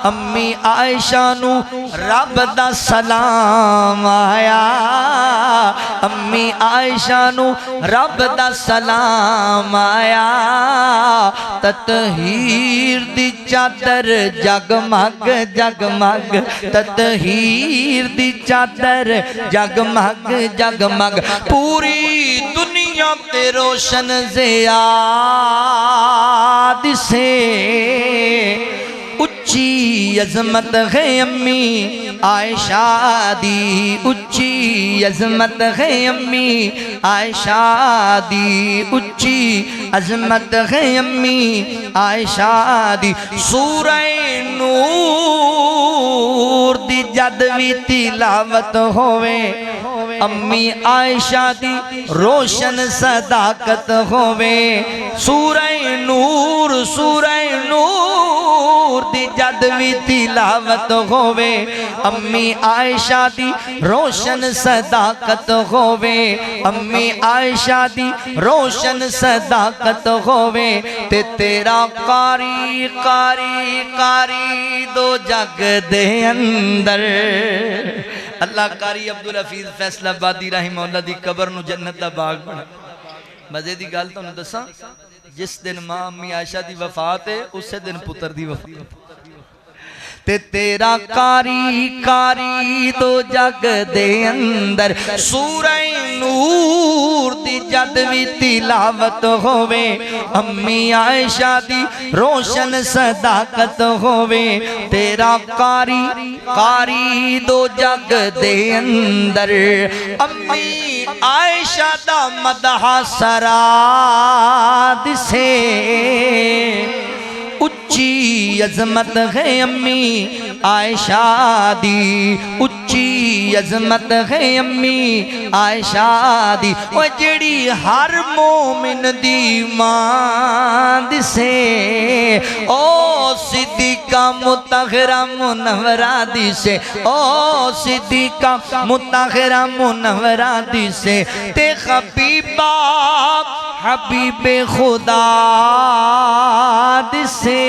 अम्मी आयशा नू रब दा सलाम आया, अम्मी आयशा नू रब दा सलाम आया। ततहीर दी चादर जगमग जगमग, ततहीर दी चादर जगमग जगमग, पूरी दुनिया पे रोशन ज़ियाद से। उच्ची अजमत है अम्मी आयशा दी, उच्ची अजमत है अम्मी आयशा दी, उच्ची अजमत है अम्मी आयशा दी। सूरह नूर दी जद भी तिलावत होवे, अम्मी आयशा दी रोशन सदाकत होवे। सूरह नूर दी जद भी तिलावत होवे, अम्मी आयशा दी रोशन सदाकत होवे, अम्मी आयशा दी रोशन सदाकत होवे। ते तेरा कारी कारी कारी दो जग दे अंदर। अल्लाह कारी अब्दुल हफीज फैसलाबादी रहमहुल्लाह दी कबर नू जन्नत दा बाग बना। मजे दी गल तुहानू दसां, जिस दिन मां अम्मी आयशा दी वफात है उस दिन पुत्र दी वफात। ते तेरा कारी कारी दो जग दे अंदर, सूरह नूर दी जद भी तिलावत होवे, अम्मी आयशा दी रोशन सदाकत होवे। तेरा कारी कारी दो जग दे अंदर, अम्मी आयशा दा मदह सराद से। उच्ची अजमत है अम्मी आयशा दी, उच्ची अजमत है अम्मी आयशा दी। ओ जेड़ी हर मोमिन दी मां दिसे, ओ सिद्दीका मुतहरा मुनव्वरा दिसे, ओ सिद्दीका मुतहरा मुनव्वरा दिसे। ते हबीबा हबीबे खुदा दिसे।